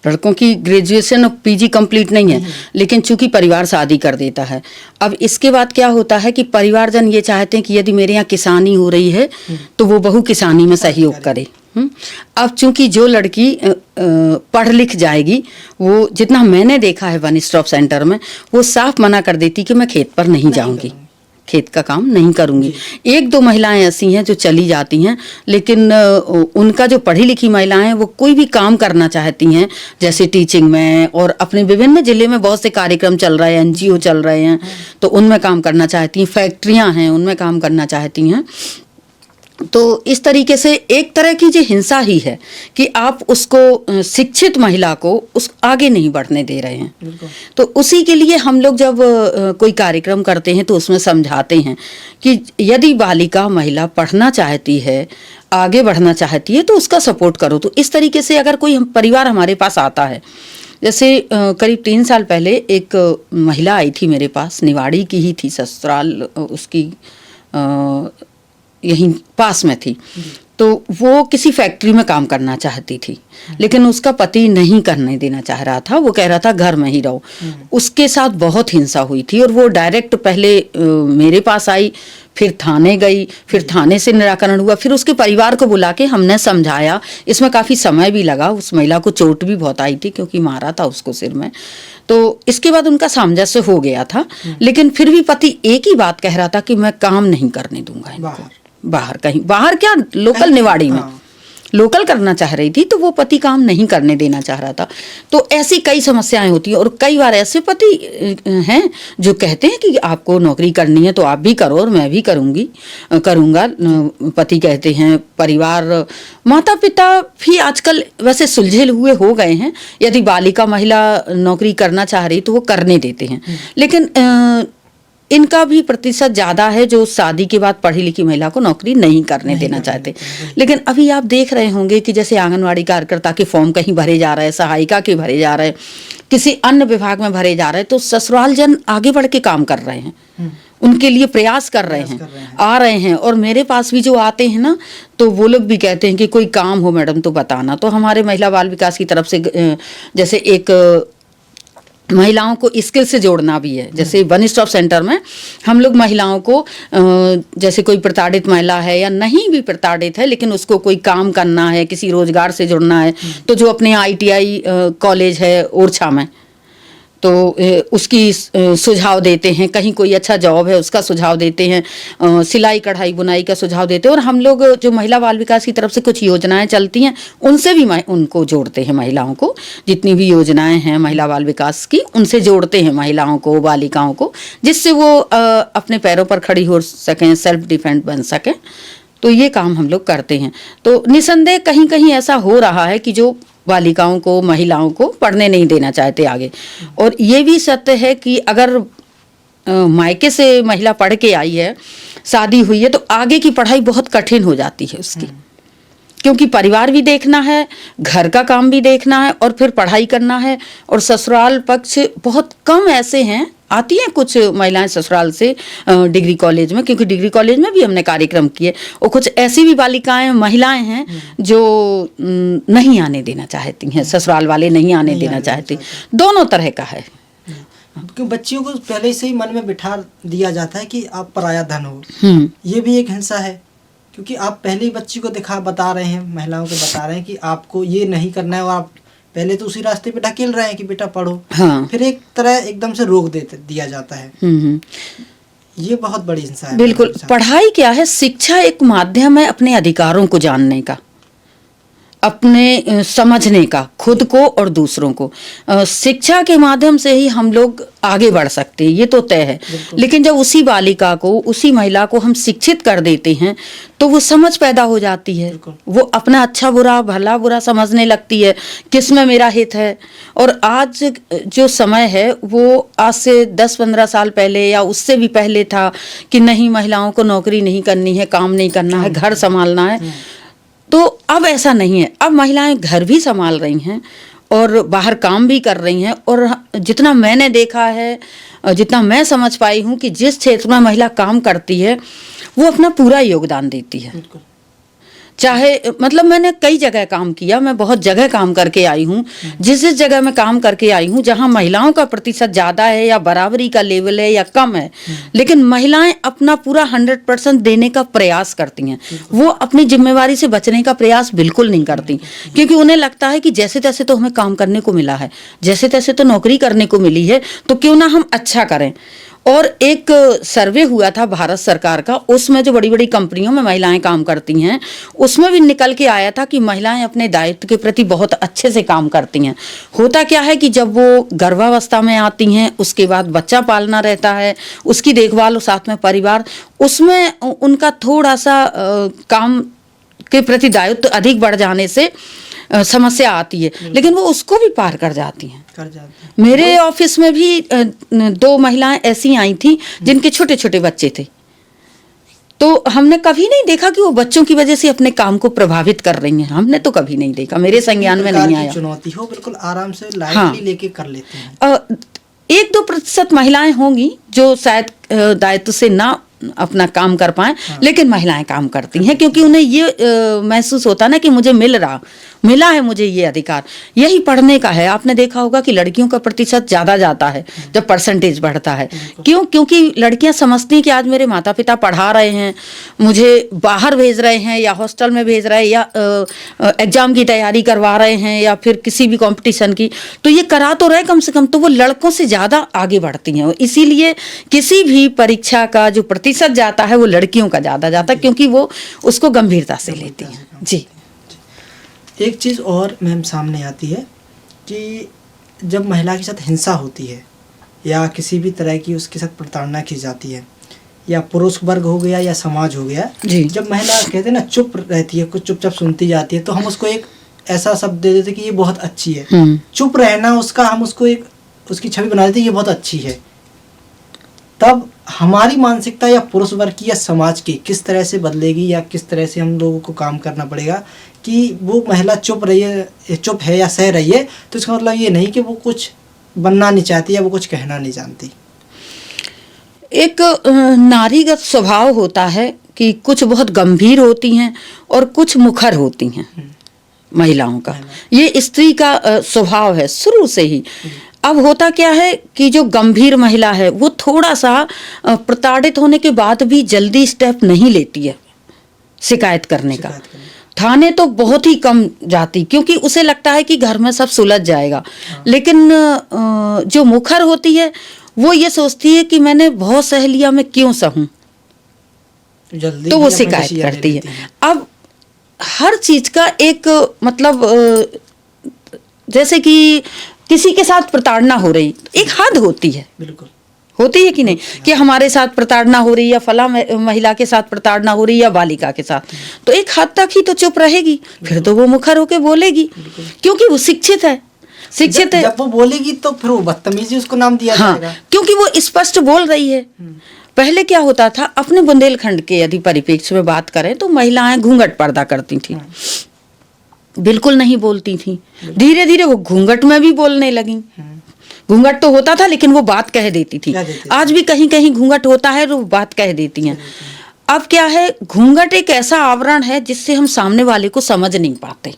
लड़कों की ग्रेजुएशन और पीजी कंप्लीट नहीं है, लेकिन चूंकि परिवार शादी कर देता है। अब इसके बाद क्या होता है कि परिवारजन ये चाहते हैं कि यदि मेरे यहाँ किसानी हो रही है तो वो बहू किसानी में सहयोग करे। अब चूंकि जो लड़की पढ़ लिख जाएगी, वो जितना मैंने देखा है वन स्टॉप सेंटर में, वो साफ मना कर देती कि मैं खेत पर नहीं जाऊंगी, खेत का काम नहीं करूंगी। 1-2 महिलाएं ऐसी हैं जो चली जाती हैं, लेकिन उनका जो पढ़ी लिखी महिलाएं वो कोई भी काम करना चाहती हैं, जैसे टीचिंग में, और अपने विभिन्न जिले में बहुत से कार्यक्रम चल रहे हैं, एनजीओ चल रहे हैं, तो उनमें काम करना चाहती हैं, फैक्ट्रियां हैं उनमें काम करना चाहती हैं। तो इस तरीके से एक तरह की जो हिंसा ही है कि आप उसको, शिक्षित महिला को उस आगे नहीं बढ़ने दे रहे हैं। तो उसी के लिए हम लोग जब कोई कार्यक्रम करते हैं तो उसमें समझाते हैं कि यदि बालिका महिला पढ़ना चाहती है, आगे बढ़ना चाहती है, तो उसका सपोर्ट करो। तो इस तरीके से अगर कोई परिवार हमारे पास आता है, जैसे करीब 3 साल पहले एक महिला आई थी मेरे पास, निवाड़ी की ही थी, ससुराल उसकी यहीं पास में थी। तो वो किसी फैक्ट्री में काम करना चाहती थी, लेकिन उसका पति नहीं करने देना चाह रहा था। वो कह रहा था घर में ही रहो। उसके साथ बहुत हिंसा हुई थी और वो डायरेक्ट पहले मेरे पास आई, फिर थाने गई, फिर थाने से निराकरण हुआ, फिर उसके परिवार को बुला के हमने समझाया। इसमें काफ़ी समय भी लगा, उस महिला को चोट भी बहुत आई थी क्योंकि मारा था उसको सिर में। तो इसके बाद उनका सामंजस्य हो गया था, लेकिन फिर भी पति एक ही बात कह रहा था कि मैं काम नहीं करने दूंगा इनको। बाहर कहीं, बाहर क्या, लोकल निवाड़ी में लोकल करना चाह रही थी, तो वो पति काम नहीं करने देना चाह रहा था। तो ऐसी कई समस्याएं होती हैं और कई बार ऐसे पति हैं जो कहते हैं कि आपको नौकरी करनी है तो आप भी करो और मैं भी करूंगा। पति कहते हैं, परिवार, माता पिता भी आजकल वैसे सुलझे हुए हो गए हैं। यदि बालिका महिला नौकरी करना चाह रही तो वो करने देते हैं, लेकिन इनका भी प्रतिशत ज़्यादा है जो शादी के बाद पढ़ी लिखी महिला को नौकरी नहीं करने देना चाहते। लेकिन अभी आप देख रहे होंगे कि जैसे आंगनवाड़ी कार्यकर्ता के फॉर्म कहीं भरे जा रहे हैं, सहायिका के भरे जा रहे हैं, किसी अन्य विभाग में भरे जा रहे हैं, तो ससुराल जन आगे बढ़ के काम कर रहे हैं, उनके लिए प्रयास कर रहे हैं, आ रहे हैं। और मेरे पास भी जो आते हैं ना, तो वो लोग भी कहते हैं कि कोई काम हो मैडम तो बताना। तो हमारे महिला बाल विकास की तरफ से जैसे एक महिलाओं को स्किल से जोड़ना भी है। जैसे वन स्टॉप सेंटर में हम लोग महिलाओं को, जैसे कोई प्रताड़ित महिला है या नहीं भी प्रताड़ित है लेकिन उसको कोई काम करना है, किसी रोजगार से जुड़ना है, तो जो अपने ITI कॉलेज है ओरछा में, तो उसकी सुझाव देते हैं। कहीं कोई अच्छा जॉब है उसका सुझाव देते हैं, सिलाई कढ़ाई बुनाई का सुझाव देते हैं। और हम लोग जो महिला बाल विकास की तरफ से कुछ योजनाएं चलती हैं उनसे भी उनको जोड़ते हैं। महिलाओं को जितनी भी योजनाएं हैं महिला बाल विकास की, उनसे जोड़ते हैं महिलाओं को, बालिकाओं को, जिससे वो अपने पैरों पर खड़ी हो सकें, सेल्फ डिफेंड बन सकें। तो ये काम हम लोग करते हैं। तो निसंदेह कहीं कहीं ऐसा हो रहा है कि जो बालिकाओं को, महिलाओं को पढ़ने नहीं देना चाहते आगे। और ये भी सत्य है कि अगर मायके से महिला पढ़ के आई है, शादी हुई है, तो आगे की पढ़ाई बहुत कठिन हो जाती है उसकी, क्योंकि परिवार भी देखना है, घर का काम भी देखना है और फिर पढ़ाई करना है। और ससुराल पक्ष बहुत कम ऐसे हैं, आती हैं कुछ महिलाएं ससुराल से डिग्री कॉलेज में, क्योंकि डिग्री कॉलेज में भी हमने कार्यक्रम किए। और कुछ ऐसी भी बालिकाएं, महिलाएं हैं जो नहीं आने देना चाहती हैं, ससुराल वाले नहीं आने देना चाहते। दोनों तरह का है। क्योंकि बच्चियों को पहले से ही मन में बिठा दिया जाता है कि आप पराया धन हो। ये भी एक हिंसा है, क्योंकि आप पहले ही बच्ची को बता रहे हैं, महिलाओं को बता रहे हैं कि आपको ये नहीं करना है, और आप पहले तो उसी रास्ते पे ढकेल रहे हैं कि बेटा पढ़ो। हाँ। फिर एक तरह एकदम से रोक दिया जाता है। ये बहुत बड़ी हिंसा है। बिल्कुल। पढ़ाई क्या है? शिक्षा एक माध्यम है अपने अधिकारों को जानने का, अपने समझने का, खुद को और दूसरों को। शिक्षा के माध्यम से ही हम लोग आगे बढ़ सकते हैं, ये तो तय है। लेकिन जब उसी बालिका को, उसी महिला को हम शिक्षित कर देते हैं तो वो समझ पैदा हो जाती है, वो अपना अच्छा बुरा, भला बुरा समझने लगती है, किस में मेरा हित है। और आज जो समय है वो आज से 10-15 साल पहले या उससे भी पहले था कि नहीं, महिलाओं को नौकरी नहीं करनी है, काम नहीं करना है, घर संभालना है। तो अब ऐसा नहीं है। अब महिलाएं घर भी संभाल रही हैं और बाहर काम भी कर रही हैं। और जितना मैंने देखा है, जितना मैं समझ पाई हूँ कि जिस क्षेत्र में महिला काम करती है वो अपना पूरा योगदान देती है। चाहे, मतलब मैंने कई जगह काम किया, मैं बहुत जगह काम करके आई हूँ। जिस जगह मैं काम करके आई हूँ जहाँ महिलाओं का प्रतिशत ज़्यादा है या बराबरी का लेवल है या कम है, लेकिन महिलाएं अपना पूरा 100% देने का प्रयास करती हैं। वो अपनी जिम्मेवारी से बचने का प्रयास बिल्कुल नहीं करती, क्योंकि उन्हें लगता है कि जैसे तैसे तो हमें काम करने को मिला है, जैसे तैसे तो नौकरी करने को मिली है, तो क्यों ना हम अच्छा करें। और एक सर्वे हुआ था भारत सरकार का, उसमें जो बड़ी बड़ी कंपनियों में महिलाएं काम करती हैं, उसमें भी निकल के आया था कि महिलाएं अपने दायित्व के प्रति बहुत अच्छे से काम करती हैं। होता क्या है कि जब वो गर्भावस्था में आती हैं, उसके बाद बच्चा पालना रहता है, उसकी देखभाल, साथ में परिवार, उसमें उनका थोड़ा सा काम के प्रति दायित्व अधिक बढ़ जाने से समस्या आती है, लेकिन वो उसको भी पार कर जाती हैं। मेरे ऑफिस में भी 2 महिलाएं ऐसी आई थी जिनके छोटे छोटे बच्चे थे, तो हमने कभी नहीं देखा कि वो बच्चों की वजह से अपने काम को प्रभावित कर रही हैं। हमने तो कभी नहीं देखा, मेरे संज्ञान में नहीं आया। चुनौती हो, बिल्कुल आराम से लाइटली लेके कर लेते हैं। 1-2% महिलाएं होंगी जो शायद दायित्व से ना अपना काम कर पाएं, लेकिन महिलाएं काम करती हैं क्योंकि उन्हें ये महसूस होता ना कि मुझे मिला है मुझे ये अधिकार। यही पढ़ने का है। आपने देखा होगा कि लड़कियों का प्रतिशत ज़्यादा जाता है जब परसेंटेज बढ़ता है। क्यों? क्योंकि लड़कियां समझती हैं कि आज मेरे माता पिता पढ़ा रहे हैं, मुझे बाहर भेज रहे हैं या हॉस्टल में भेज रहे हैं या एग्जाम की तैयारी करवा रहे हैं या फिर किसी भी कंपटीशन की, तो ये करा तो रहे कम से कम, तो वो लड़कों से ज़्यादा आगे बढ़ती हैं। इसीलिए किसी भी परीक्षा का जो प्रतिशत जाता है वो लड़कियों का ज़्यादा जाता है, क्योंकि वो उसको गंभीरता से लेती हैं। जी, एक चीज़ और मैम सामने आती है कि जब महिला के साथ हिंसा होती है या किसी भी तरह की उसके साथ प्रताड़ना की जाती है, या पुरुष वर्ग हो गया या समाज हो गया, जब महिला कहते हैं ना चुप रहती है, कुछ चुपचाप सुनती जाती है, तो हम उसको एक ऐसा शब्द दे देते कि ये बहुत अच्छी है। चुप रहना उसका, हम उसको एक उसकी छवि बना देते ये बहुत अच्छी है। तब हमारी मानसिकता या पुरुष वर्ग की या समाज की किस तरह से बदलेगी, या किस तरह से हम लोगों को काम करना पड़ेगा कि वो महिला चुप है या सह रही है, तो इसका मतलब ये नहीं कि वो कुछ बनना नहीं चाहती या वो कुछ कहना नहीं जानती। एक नारीगत स्वभाव होता है कि कुछ बहुत गंभीर होती हैं और कुछ मुखर होती हैं महिलाओं का। ये स्त्री का स्वभाव है शुरू से ही। अब होता क्या है कि जो गंभीर महिला है वो थोड़ा सा प्रताड़ित होने के बाद भी जल्दी स्टेप नहीं लेती है शिकायत करने का। थाने तो बहुत ही कम जाती, क्योंकि उसे लगता है कि घर में सब सुलझ जाएगा। लेकिन जो मुखर होती है वो ये सोचती है कि मैंने बहुत सह लिया, मैं क्यों सहूं, तो वो शिकायत करती है। अब हर चीज का एक मतलब जैसे कि किसी के साथ प्रताड़ना हो रही, एक हद होती है। बिल्कुल होती है कि नहीं, कि हमारे साथ प्रताड़ना हो रही या फला महिला के साथ प्रताड़ना हो रही या बालिका के साथ, तो एक हद तक ही तो चुप रहेगी, फिर तो वो मुखर होके बोलेगी, क्योंकि वो शिक्षित है। जब वो बोलेगी तो फिर वो बदतमीजी उसको नाम दिया जाएगा। क्योंकि वो स्पष्ट बोल रही है। पहले क्या होता था, अपने बुंदेलखंड के यदि परिप्रेक्ष्य में बात करें तो महिलाएं घूंघट पर्दा करती थी, बिल्कुल नहीं बोलती थी। धीरे धीरे वो घूंघट में भी बोलने लगी। घूंघट तो होता था लेकिन वो बात कह देती थी। आज भी कहीं कहीं घूंघट होता है, वो बात कह देती हैं। अब क्या है, घूंघट एक ऐसा आवरण है जिससे हम सामने वाले को समझ नहीं पाते।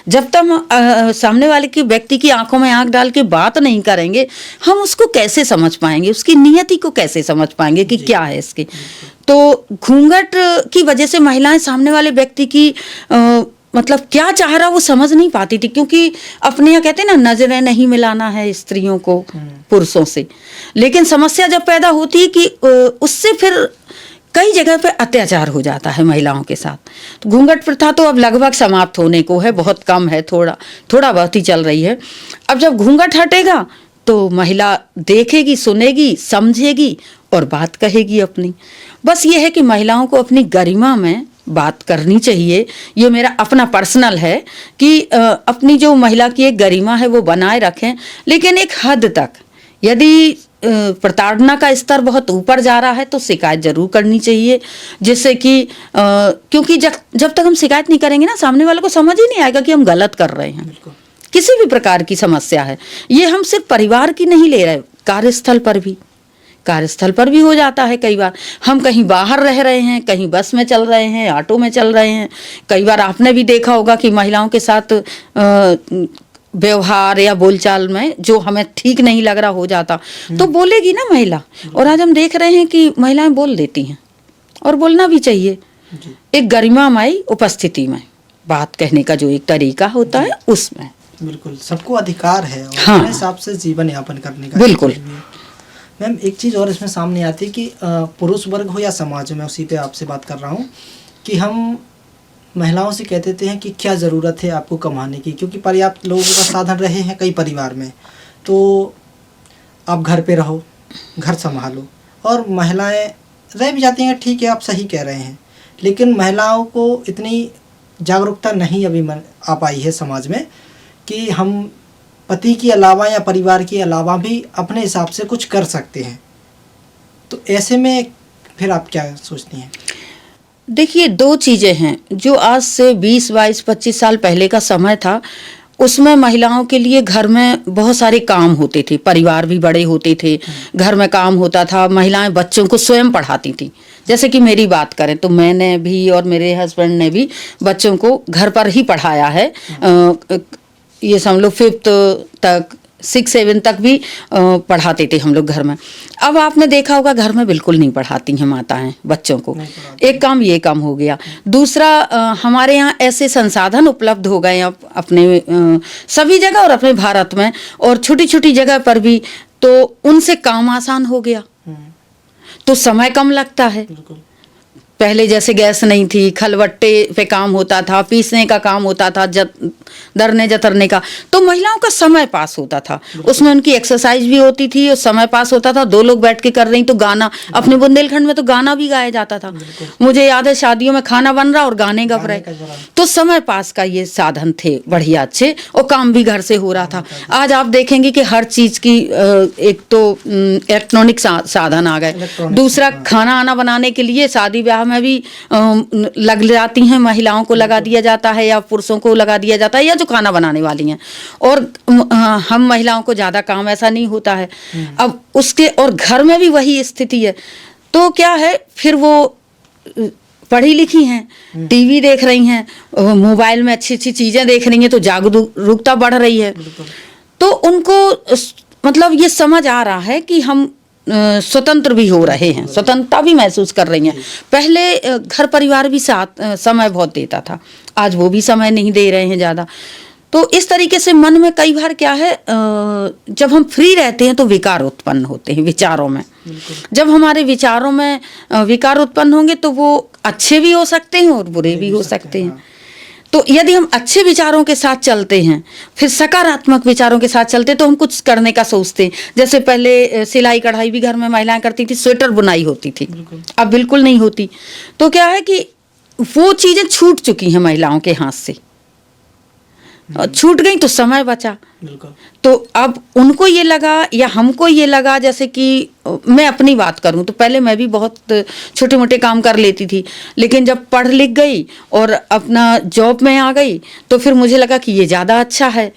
जब तक सामने वाले की व्यक्ति की आंखों में आंख डाल के बात नहीं करेंगे, हम उसको कैसे समझ पाएंगे, उसकी नियति को कैसे समझ पाएंगे कि क्या है इसकी। तो घूंघट की वजह से महिलाएं सामने वाले व्यक्ति की मतलब क्या चाह रहा वो समझ नहीं पाती थी, क्योंकि अपने यहाँ कहते हैं ना, नजरें नहीं मिलाना है स्त्रियों को पुरुषों से। लेकिन समस्या जब पैदा होती है कि उससे फिर कई जगह पे अत्याचार हो जाता है महिलाओं के साथ। तो घूंघट प्रथा तो अब लगभग समाप्त होने को है, बहुत कम है, थोड़ा बहुत ही चल रही है। अब जब घूंघट हटेगा तो महिला देखेगी, सुनेगी, समझेगी और बात कहेगी अपनी। बस ये है कि महिलाओं को अपनी गरिमा में बात करनी चाहिए। ये मेरा अपना पर्सनल है कि अपनी जो महिला की एक गरिमा है वो बनाए रखें, लेकिन एक हद तक। यदि प्रताड़ना का स्तर बहुत ऊपर जा रहा है तो शिकायत जरूर करनी चाहिए, जिससे कि क्योंकि जब तक हम शिकायत नहीं करेंगे ना, सामने वाले को समझ ही नहीं आएगा कि हम गलत कर रहे हैं। किसी भी प्रकार की समस्या है, ये हम सिर्फ परिवार की नहीं ले रहे, कार्यस्थल पर भी हो जाता है। कई बार हम कहीं बाहर रह रहे हैं, कहीं बस में चल रहे हैं, ऑटो में चल रहे हैं। कई बार आपने भी देखा होगा कि महिलाओं के साथ व्यवहार या बोलचाल में जो हमें ठीक नहीं लग रहा हो जाता, तो बोलेगी ना महिला। और आज हम देख रहे हैं कि महिलाएं बोल देती हैं, और बोलना भी चाहिए। एक गरिमामय उपस्थिति में बात कहने का जो एक तरीका होता है उसमें। बिल्कुल, सबको अधिकार है अपने हिसाब से जीवन यापन करने का। बिल्कुल मैम, एक चीज़ और इसमें सामने आती है कि पुरुष वर्ग हो या समाज में, उसी पे आपसे बात कर रहा हूँ कि हम महिलाओं से कह देते हैं कि क्या ज़रूरत है आपको कमाने की, क्योंकि पर्याप्त लोगों का साधन रहे हैं कई परिवार में, तो आप घर पे रहो, घर संभालो। और महिलाएं रह भी जाती हैं, ठीक है, आप सही कह रहे हैं, लेकिन महिलाओं को इतनी जागरूकता नहीं अभी आ पाई है समाज में कि हम पति के अलावा या परिवार के अलावा भी अपने हिसाब से कुछ कर सकते हैं। तो ऐसे में फिर आप क्या सोचती हैं? देखिए, दो चीज़ें हैं। जो आज से 20, 22, 25 साल पहले का समय था, उसमें महिलाओं के लिए घर में बहुत सारे काम होते थे, परिवार भी बड़े होते थे, घर में काम होता था, महिलाएं बच्चों को स्वयं पढ़ाती थी। जैसे कि मेरी बात करें तो मैंने भी और मेरे हस्बैंड ने भी बच्चों को घर पर ही पढ़ाया है। ये समझ लो 5th तक 6-7 तक भी पढ़ाते थे हम लोग घर में। अब आपने देखा होगा घर में बिल्कुल नहीं पढ़ाती हैं माताएं बच्चों को। एक काम ये काम हो गया। दूसरा, हमारे यहाँ ऐसे संसाधन उपलब्ध हो गए अब अपने सभी जगह और अपने भारत में, और छोटी छोटी जगह पर भी, तो उनसे काम आसान हो गया, तो समय कम लगता है। पहले जैसे गैस नहीं थी, खलबट्टे पे काम होता था, पीसने का काम होता था, दरने जतरने का, तो महिलाओं का समय पास होता था, उसमें उनकी एक्सरसाइज भी होती थी और समय पास होता था। 2 लोग बैठ के कर रही तो गाना, अपने बुंदेलखंड में तो गाना भी गाया जाता था। मुझे याद है शादियों में खाना बन रहा और गाने गा रहे, तो समय पास का ये साधन थे बढ़िया अच्छे, और काम भी घर से हो रहा था। आज आप देखेंगे कि हर चीज की एक तो इलेक्ट्रॉनिक साधन आ गए, दूसरा खाना आना बनाने के लिए शादी ब्याह में भी लग जाती हैं, महिलाओं को लगा दिया जाता है या पुरुषों को लगा दिया जाता है, या जो खाना बनाने वाली हैं, और हम महिलाओं को ज्यादा काम ऐसा नहीं होता है। अब उसके और घर में भी वही स्थिति है, तो क्या है, फिर वो पढ़ी लिखी हैं, टीवी देख रही हैं, मोबाइल में अच्छी अच्छी चीजें देख रही हैं, तो जागरूकता बढ़ रही है, तो उनको मतलब ये समझ आ रहा है कि हम स्वतंत्र भी हो रहे हैं, स्वतंत्रता भी महसूस कर रही हैं। पहले घर परिवार भी साथ समय बहुत देता था, आज वो भी समय नहीं दे रहे हैं ज़्यादा। तो इस तरीके से मन में कई बार क्या है, जब हम फ्री रहते हैं तो विकार उत्पन्न होते हैं विचारों में। जब हमारे विचारों में विकार उत्पन्न होंगे तो वो अच्छे भी हो सकते हैं और बुरे भी हो सकते हैं। तो यदि हम अच्छे विचारों के साथ चलते हैं, फिर सकारात्मक विचारों के साथ चलते, तो हम कुछ करने का सोचते हैं। जैसे पहले सिलाई कढ़ाई भी घर में महिलाएं करती थी, स्वेटर बुनाई होती थी, अब बिल्कुल नहीं होती। तो क्या है कि वो चीजें छूट चुकी हैं महिलाओं के हाथ से, छूट गई तो समय बचा। तो अब उनको ये लगा या हमको ये लगा, जैसे कि मैं अपनी बात करूं तो पहले मैं भी बहुत छोटे मोटे काम कर लेती थी, लेकिन जब पढ़ लिख गई और अपना जॉब में आ गई तो फिर मुझे लगा कि ये ज़्यादा अच्छा है,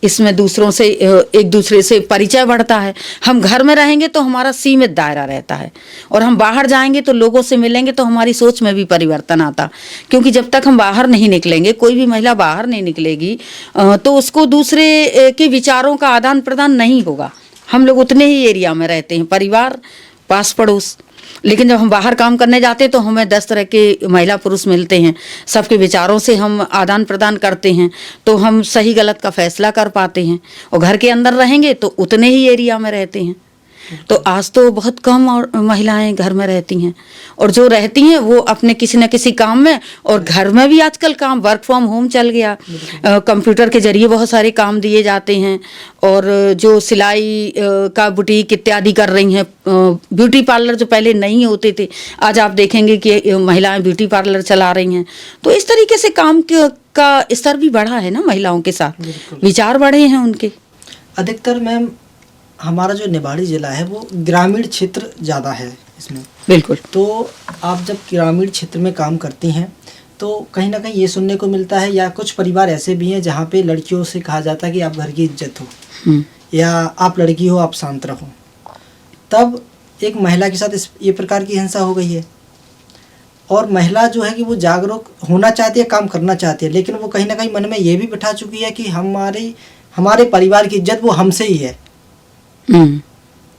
इसमें दूसरों से एक दूसरे से परिचय बढ़ता है। हम घर में रहेंगे तो हमारा सीमित दायरा रहता है, और हम बाहर जाएंगे तो लोगों से मिलेंगे तो हमारी सोच में भी परिवर्तन आता, क्योंकि जब तक हम बाहर नहीं निकलेंगे, कोई भी महिला बाहर नहीं निकलेगी, तो उसको दूसरे के विचारों का आदान प्रदान नहीं होगा। हम लोग उतने ही एरिया में रहते हैं, परिवार, पास पड़ोस, लेकिन जब हम बाहर काम करने जाते हैं तो हमें 10 तरह के महिला पुरुष मिलते हैं, सबके विचारों से हम आदान प्रदान करते हैं, तो हम सही गलत का फैसला कर पाते हैं। और घर के अंदर रहेंगे तो उतने ही एरिया में रहते हैं। तो आज तो बहुत कम और महिलाएं घर में रहती हैं, और जो रहती हैं वो अपने किसी न किसी काम में, और घर में भी आजकल काम वर्क फ्रॉम होम चल गया, कंप्यूटर के जरिए बहुत सारे काम दिए जाते हैं, और जो सिलाई का बुटीक इत्यादि कर रही हैं, ब्यूटी पार्लर जो पहले नहीं होते थे, आज आप देखेंगे कि महिलाएं ब्यूटी पार्लर चला रही हैं। तो इस तरीके से काम का स्तर भी बढ़ा है ना, महिलाओं के साथ विचार बढ़े हैं उनके। अधिकतर मैम हमारा जो निवाड़ी जिला है वो ग्रामीण क्षेत्र ज़्यादा है इसमें। बिल्कुल। तो आप जब ग्रामीण क्षेत्र में काम करती हैं तो कहीं ना कहीं ये सुनने को मिलता है, या कुछ परिवार ऐसे भी हैं जहाँ पे लड़कियों से कहा जाता है कि आप घर की इज्जत हो, या आप लड़की हो आप शांत रहो। तब एक महिला के साथ ये प्रकार की हिंसा हो गई है, और महिला जो है कि वो जागरूक होना चाहती है, काम करना चाहती है, लेकिन वो कहीं ना कहीं मन में ये भी बिठा चुकी है कि हमारे परिवार की इज्जत वो हमसे ही है।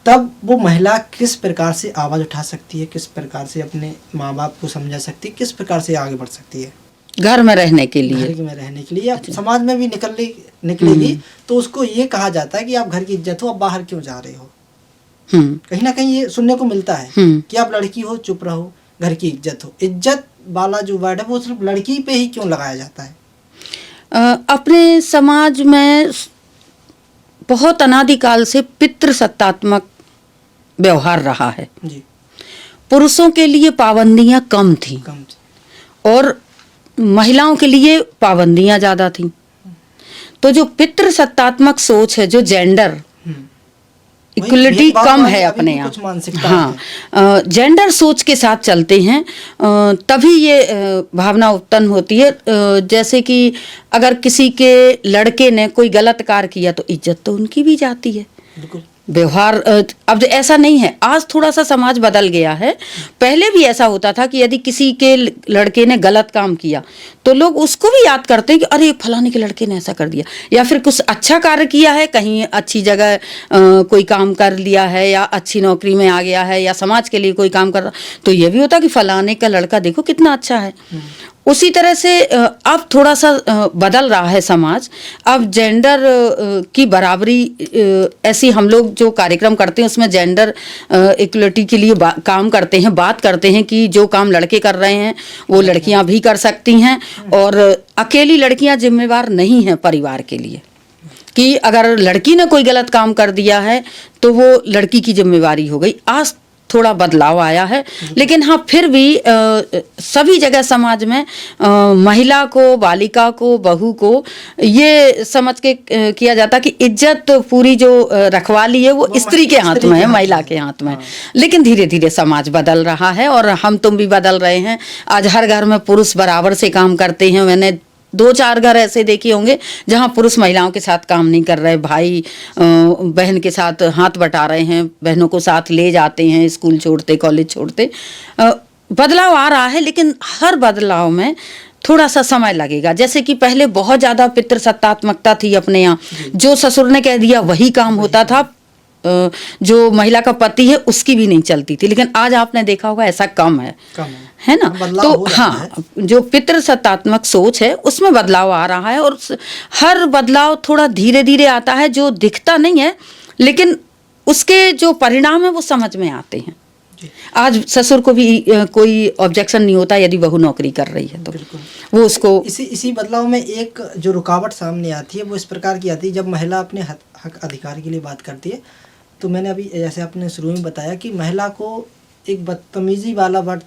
तब वो महिला किस प्रकार से आवाज़ उठा सकती है, किस प्रकार से अपने माँ बाप को समझा सकती है, किस प्रकार से आगे बढ़ सकती है घर में रहने के लिए, घर में रहने के लिए, या समाज में भी निकलेगी तो उसको ये कहा जाता है कि आप घर की इज्जत हो, आप बाहर क्यों जा रहे हो। कहीं ना कहीं ये सुनने को मिलता है कि आप लड़की हो, चुप रहो, घर की इज्जत हो। इज्जत वाला जो वर्ड है वो सिर्फ लड़की पे ही क्यों लगाया जाता है? अपने समाज में बहुत अनादिकाल से पितृसत्तात्मक व्यवहार रहा है जी। पुरुषों के लिए पाबंदियां कम थी और महिलाओं के लिए पाबंदियां ज़्यादा थी। तो जो पितृसत्तात्मक सोच है, जो जेंडर इक्वलिटी भेदभाव कम वाली है अभी अपने भी यहाँ। कुछ मानसिकता हाँ, जेंडर सोच के साथ चलते हैं, तभी ये भावना उत्पन्न होती है। जैसे कि अगर किसी के लड़के ने कोई गलत कार्य किया तो इज्जत तो उनकी भी जाती है। बिल्कुल। व्यवहार अब ऐसा नहीं है, आज थोड़ा सा समाज बदल गया है। पहले भी ऐसा होता था कि यदि किसी के लड़के ने गलत काम किया तो लोग उसको भी याद करते हैं कि अरे फलाने के लड़के ने ऐसा कर दिया, या फिर कुछ अच्छा कार्य किया है, कहीं अच्छी जगह कोई काम कर लिया है या अच्छी नौकरी में आ गया है या समाज के लिए कोई काम कर रहा, तो ये भी होता कि फलाने का लड़का देखो कितना अच्छा है। उसी तरह से अब थोड़ा सा बदल रहा है समाज। अब जेंडर की बराबरी, ऐसी हम लोग जो कार्यक्रम करते हैं उसमें जेंडर इक्वलिटी के लिए काम करते हैं, बात करते हैं कि जो काम लड़के कर रहे हैं वो लड़कियां भी कर सकती हैं, और अकेली लड़कियां जिम्मेवार नहीं हैं परिवार के लिए, कि अगर लड़की ने कोई गलत काम कर दिया है तो वो लड़की की जिम्मेवारी हो गई। आज थोड़ा बदलाव आया है, लेकिन हाँ फिर भी सभी जगह समाज में महिला को, बालिका को, बहू को ये समझ के किया जाता कि इज्जत तो पूरी जो रखवाली है वो स्त्री के हाथ में है, महिला के हाथ में। लेकिन धीरे धीरे समाज बदल रहा है और हम तुम भी बदल रहे हैं। आज हर घर में पुरुष बराबर से काम करते हैं। मैंने 2-4 घर ऐसे देखे होंगे जहां पुरुष महिलाओं के साथ काम नहीं कर रहे, भाई बहन के साथ हाथ बटा रहे हैं, बहनों को साथ ले जाते हैं स्कूल छोड़ते, कॉलेज छोड़ते। बदलाव आ रहा है, लेकिन हर बदलाव में थोड़ा सा समय लगेगा। जैसे कि पहले बहुत ज़्यादा पितृसत्तात्मकता थी अपने यहाँ, जो ससुर ने कह दिया वही काम होता था, जो महिला का पति है उसकी भी नहीं चलती थी। लेकिन आज आपने देखा होगा ऐसा कम है ना। तो हाँ, जो पितृसत्तात्मक सोच है उसमें बदलाव आ रहा है, और हर बदलाव थोड़ा धीरे धीरे आता है, जो दिखता नहीं है लेकिन उसके जो परिणाम है वो समझ में आते हैं। आज ससुर को भी कोई ऑब्जेक्शन नहीं होता यदि बहू नौकरी कर रही है तो वो उसको इसी बदलाव में एक जो रुकावट सामने आती है वो इस प्रकार की आती है, जब महिला अपने हक अधिकार के लिए बात करती है। तो मैंने अभी जैसे आपने शुरू में बताया कि महिला को एक बदतमीजी वाला वर्ड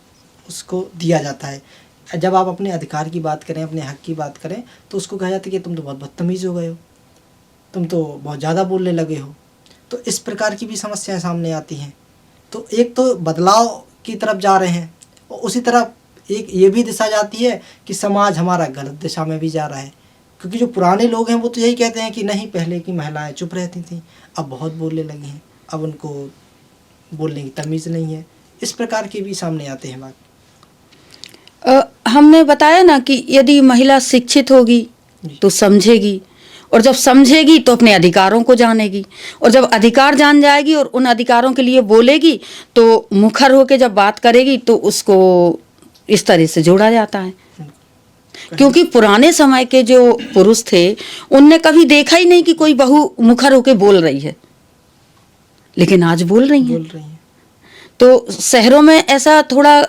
उसको दिया जाता है। जब आप अपने अधिकार की बात करें, अपने हक की बात करें, तो उसको कहा जाता है कि तुम तो बहुत बदतमीज हो गए हो, तुम तो बहुत ज़्यादा बोलने लगे हो। तो इस प्रकार की भी समस्याएं सामने आती हैं। तो एक तो बदलाव की तरफ जा रहे हैं, और उसी तरफ एक ये भी दिशा जाती है कि समाज हमारा गलत दिशा में भी जा रहा है, क्योंकि जो पुराने लोग हैं वो तो यही कहते हैं कि नहीं, पहले की महिलाएं चुप रहती थीं, अब बहुत बोलने लगी हैं, अब उनको बोलने की तमीज़ नहीं है। इस प्रकार के भी सामने आते हैं बात। हमने बताया ना कि यदि महिला शिक्षित होगी तो समझेगी, और जब समझेगी तो अपने अधिकारों को जानेगी, और जब अधिकार जान जाएगी और उन अधिकारों के लिए बोलेगी तो मुखर होकर जब बात करेगी तो उसको इस तरह से जोड़ा जाता है। क्योंकि पुराने समय के जो पुरुष थे उनने कभी देखा ही नहीं कि कोई बहू मुखर होकर बोल रही है, लेकिन आज बोल रही है। तो शहरों में ऐसा थोड़ा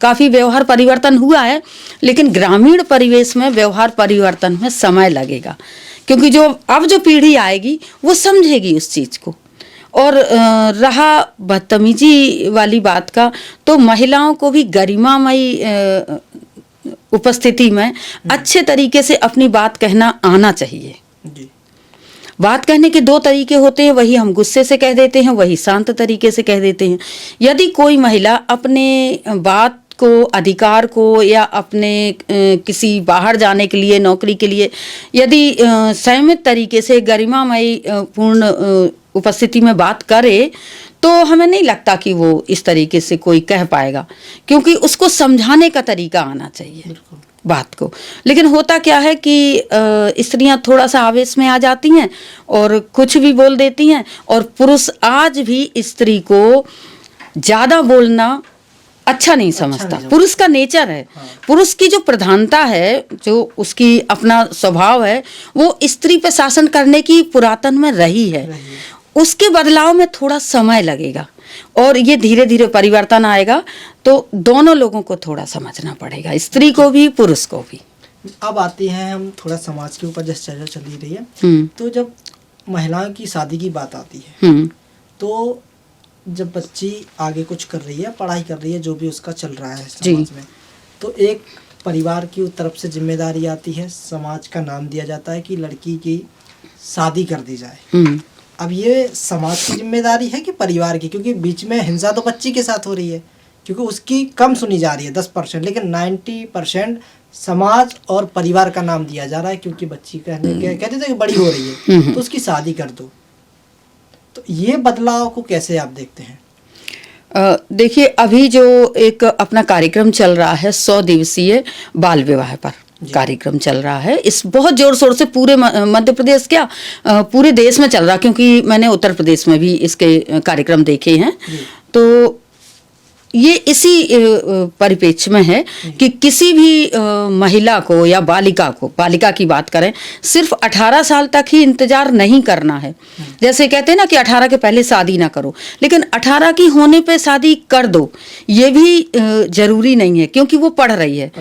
काफ़ी व्यवहार परिवर्तन हुआ है, लेकिन ग्रामीण परिवेश में व्यवहार परिवर्तन में समय लगेगा, क्योंकि जो पीढ़ी आएगी वो समझेगी उस चीज़ को। और रहा बदतमीजी वाली बात का, तो महिलाओं को भी गरिमामयी उपस्थिति में अच्छे तरीके से अपनी बात कहना आना चाहिए। जी। बात कहने के 2 तरीके होते हैं, वही हम गुस्से से कह देते हैं, वही शांत तरीके से कह देते हैं। यदि कोई महिला अपने बात को, अधिकार को, या अपने किसी बाहर जाने के लिए, नौकरी के लिए यदि संयमित तरीके से गरिमामयी पूर्ण उपस्थिति में बात करे, तो हमें नहीं लगता कि वो इस तरीके से कोई कह पाएगा, क्योंकि उसको समझाने का तरीका आना चाहिए बात को। लेकिन होता क्या है कि स्त्रियां थोड़ा सा आवेश में आ जाती हैं और कुछ भी बोल देती हैं, और पुरुष आज भी स्त्री को ज़्यादा बोलना अच्छा नहीं समझता। पुरुष का नेचर है, पुरुष की जो प्रधानता है, जो उसकी अपना स्वभाव है, वो स्त्री पे शासन करने की पुरातन में रही है। उसके बदलाव में थोड़ा समय लगेगा और ये धीरे धीरे परिवर्तन आएगा। तो दोनों लोगों को थोड़ा समझना पड़ेगा, स्त्री को भी, पुरुष को भी। अब आते हैं हम थोड़ा समाज के ऊपर, जैसे चर्चा चली रही है, तो जब महिलाओं की शादी की बात आती है, तो जब बच्ची आगे कुछ कर रही है, पढ़ाई कर रही है, जो भी उसका चल रहा है समाज में, तो एक परिवार की तरफ से जिम्मेदारी आती है, समाज का नाम दिया जाता है कि लड़की की शादी कर दी जाए। अब ये समाज की जिम्मेदारी है कि परिवार की, क्योंकि बीच में हिंसा तो बच्ची के साथ हो रही है, क्योंकि उसकी कम सुनी जा रही है 10%, लेकिन 90% समाज और परिवार का नाम दिया जा रहा है, क्योंकि बच्ची कहते थे कि बड़ी हो रही है तो उसकी शादी कर दो। तो ये बदलाव को कैसे आप देखते हैं? देखिए, अभी जो एक अपना कार्यक्रम चल रहा है 100 दिवसीय बाल विवाह पर कार्यक्रम चल रहा है, इस बहुत जोर शोर से पूरे मध्य प्रदेश क्या पूरे देश में चल रहा, क्योंकि मैंने उत्तर प्रदेश में भी इसके कार्यक्रम देखे हैं। तो ये इसी परिप्रेक्ष्य में है कि किसी भी महिला को या बालिका की बात करें, सिर्फ 18 साल तक ही इंतजार नहीं करना है। जैसे कहते हैं ना कि 18 के पहले शादी ना करो, लेकिन 18 की होने पे शादी कर दो, ये भी जरूरी नहीं है, क्योंकि वो पढ़ रही है।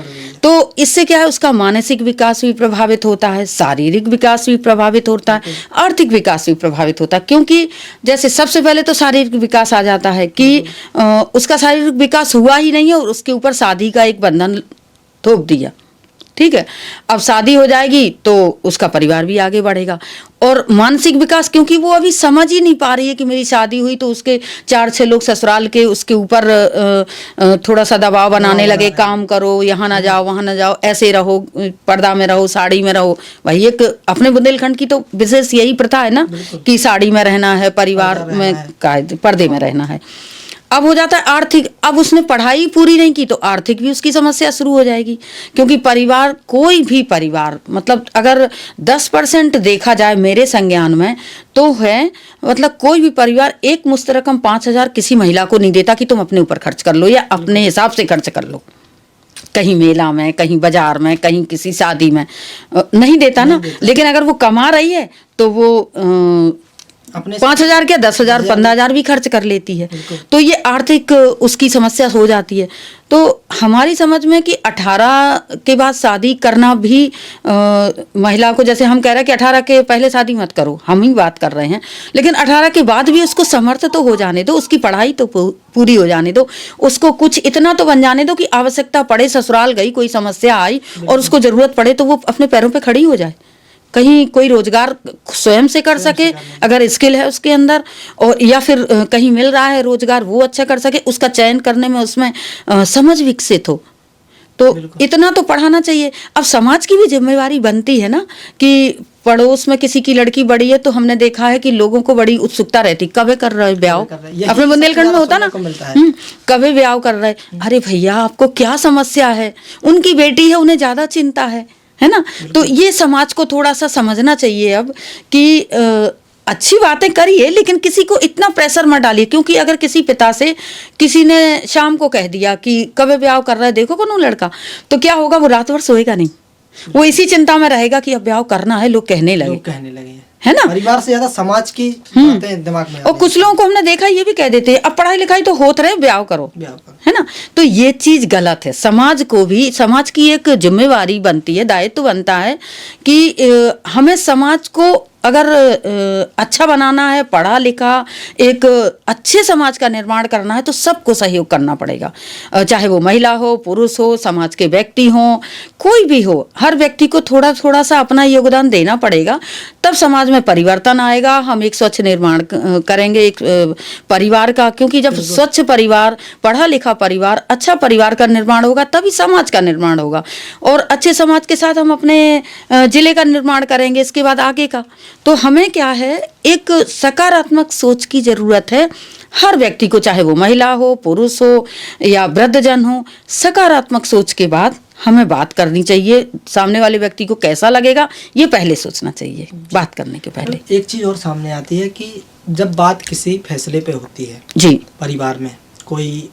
तो इससे क्या है, उसका मानसिक विकास भी प्रभावित होता है, शारीरिक विकास भी प्रभावित होता है, आर्थिक विकास भी प्रभावित होता है। क्योंकि जैसे सबसे पहले तो शारीरिक विकास आ जाता है कि उसका शारीरिक विकास हुआ ही नहीं है और उसके ऊपर शादी का एक बंधन थोप दिया, ठीक है। अब शादी हो जाएगी तो उसका परिवार भी आगे बढ़ेगा। और मानसिक विकास, क्योंकि वो अभी समझ ही नहीं पा रही है कि मेरी शादी हुई तो उसके 4-6 लोग ससुराल के उसके ऊपर थोड़ा सा दबाव बनाने लगे, काम करो, यहाँ ना जाओ, वहाँ ना जाओ, ऐसे रहो, पर्दा में रहो, साड़ी में रहो। वही एक अपने बुंदेलखंड की तो विशेष यही प्रथा है ना कि साड़ी में रहना है, परिवार में पर्दे में रहना है। अब हो जाता है आर्थिक, अब उसने पढ़ाई पूरी नहीं की तो आर्थिक भी उसकी समस्या शुरू हो जाएगी, क्योंकि परिवार, कोई भी परिवार, मतलब अगर 10% देखा जाए मेरे संज्ञान में तो है, मतलब कोई भी परिवार एक मुश्त रकम 5,000 किसी महिला को नहीं देता कि तुम अपने ऊपर खर्च कर लो या अपने हिसाब से खर्च कर लो, कहीं मेला में, कहीं बाजार में, कहीं किसी शादी में नहीं देता ना। लेकिन अगर वो कमा रही है तो वो अपने 5,000 क्या 10,000 15,000 भी खर्च कर लेती है। तो ये आर्थिक उसकी समस्या हो जाती है। तो हमारी समझ में कि 18 के बाद शादी करना भी महिला को, जैसे हम कह रहे हैं कि 18 के पहले शादी मत करो, हम ही बात कर रहे हैं, लेकिन 18 के बाद भी उसको समर्थ तो हो जाने दो, उसकी पढ़ाई तो पूरी हो जाने दो, उसको कुछ इतना तो बन जाने दो कि आवश्यकता पड़े, ससुराल गई, कोई समस्या आई और उसको जरूरत पड़े तो वो अपने पैरों पे खड़ी हो जाए, कहीं कोई रोजगार स्वयं से कर सके अगर स्किल है उसके अंदर, और या फिर कहीं मिल रहा है रोजगार वो अच्छा कर सके, उसका चयन करने में उसमें समझ विकसित हो। तो इतना तो पढ़ाना चाहिए। अब समाज की भी जिम्मेवारी बनती है ना कि पड़ोस में किसी की लड़की बड़ी है तो हमने देखा है कि लोगों को बड़ी उत्सुकता रहती, कब कर रहे ब्याह, अपने बुंदेलखंड में होता ना, कब ब्याह कर रहे, अरे भैया आपको क्या समस्या है, उनकी बेटी है, उन्हें ज्यादा चिंता है ना। तो ये समाज को थोड़ा सा समझना चाहिए अब कि अच्छी बातें करिए, लेकिन किसी को इतना प्रेशर मत डालिए, क्योंकि अगर किसी पिता से किसी ने शाम को कह दिया कि कब ब्याह कर रहा है, देखो कौन लड़का, तो क्या होगा, वो रात भर सोएगा नहीं, वो इसी चिंता में रहेगा कि अब ब्याह करना है, लोग कहने लगे, है ना। परिवार से ज्यादा समाज की बातें दिमाग में। और कुछ लोगों को हमने देखा ये भी कह देते हैं अब पढ़ाई लिखाई तो होत रहे, ब्याह करो, है ना। तो ये चीज गलत है। समाज को भी, समाज की एक जिम्मेवारी बनती है, दायित्व बनता है कि हमें समाज को अगर अच्छा बनाना है, पढ़ा लिखा एक अच्छे समाज का निर्माण करना है तो सबको सहयोग करना पड़ेगा, चाहे वो महिला हो, पुरुष हो, समाज के व्यक्ति हो, कोई भी हो, हर व्यक्ति को थोड़ा थोड़ा सा अपना योगदान देना पड़ेगा, तब समाज में परिवर्तन आएगा। हम एक स्वच्छ निर्माण करेंगे एक परिवार का, क्योंकि जब स्वच्छ परिवार, पढ़ा लिखा परिवार, अच्छा परिवार का निर्माण होगा तभी समाज का निर्माण होगा, और अच्छे समाज के साथ हम अपने जिले का निर्माण करेंगे, इसके बाद आगे का। तो हमें क्या है, एक सकारात्मक सोच की जरूरत है हर व्यक्ति को, चाहे वो महिला हो, पुरुष हो या वृद्धजन हो। सकारात्मक सोच के बाद हमें बात करनी चाहिए, सामने वाले व्यक्ति को कैसा लगेगा ये पहले सोचना चाहिए बात करने के पहले। एक चीज और सामने आती है कि जब बात किसी फैसले पे होती है जी, परिवार में कोई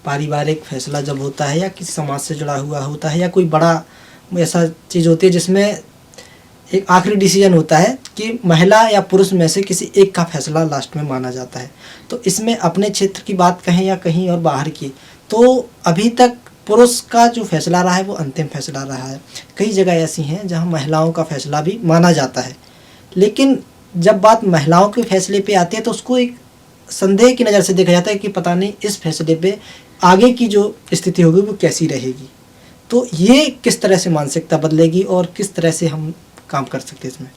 पारिवारिक फैसला जब होता है या किसी समाज से जुड़ा हुआ होता है या कोई बड़ा ऐसा चीज होती है जिसमें एक आखिरी डिसीजन होता है कि महिला या पुरुष में से किसी एक का फैसला लास्ट में माना जाता है। तो इसमें अपने क्षेत्र की बात कहें या कहीं और बाहर की, तो अभी तक पुरुष का जो फैसला रहा है वो अंतिम फैसला रहा है। कई जगह ऐसी हैं जहां महिलाओं का फैसला भी माना जाता है, लेकिन जब बात महिलाओं के फैसले पे आती है तो उसको एक संदेह की नज़र से देखा जाता है कि पता नहीं इस फैसले पे आगे की जो स्थिति होगी वो कैसी रहेगी। तो ये किस तरह से मानसिकता बदलेगी और किस तरह से हम काम कर सकते हैं इसमें?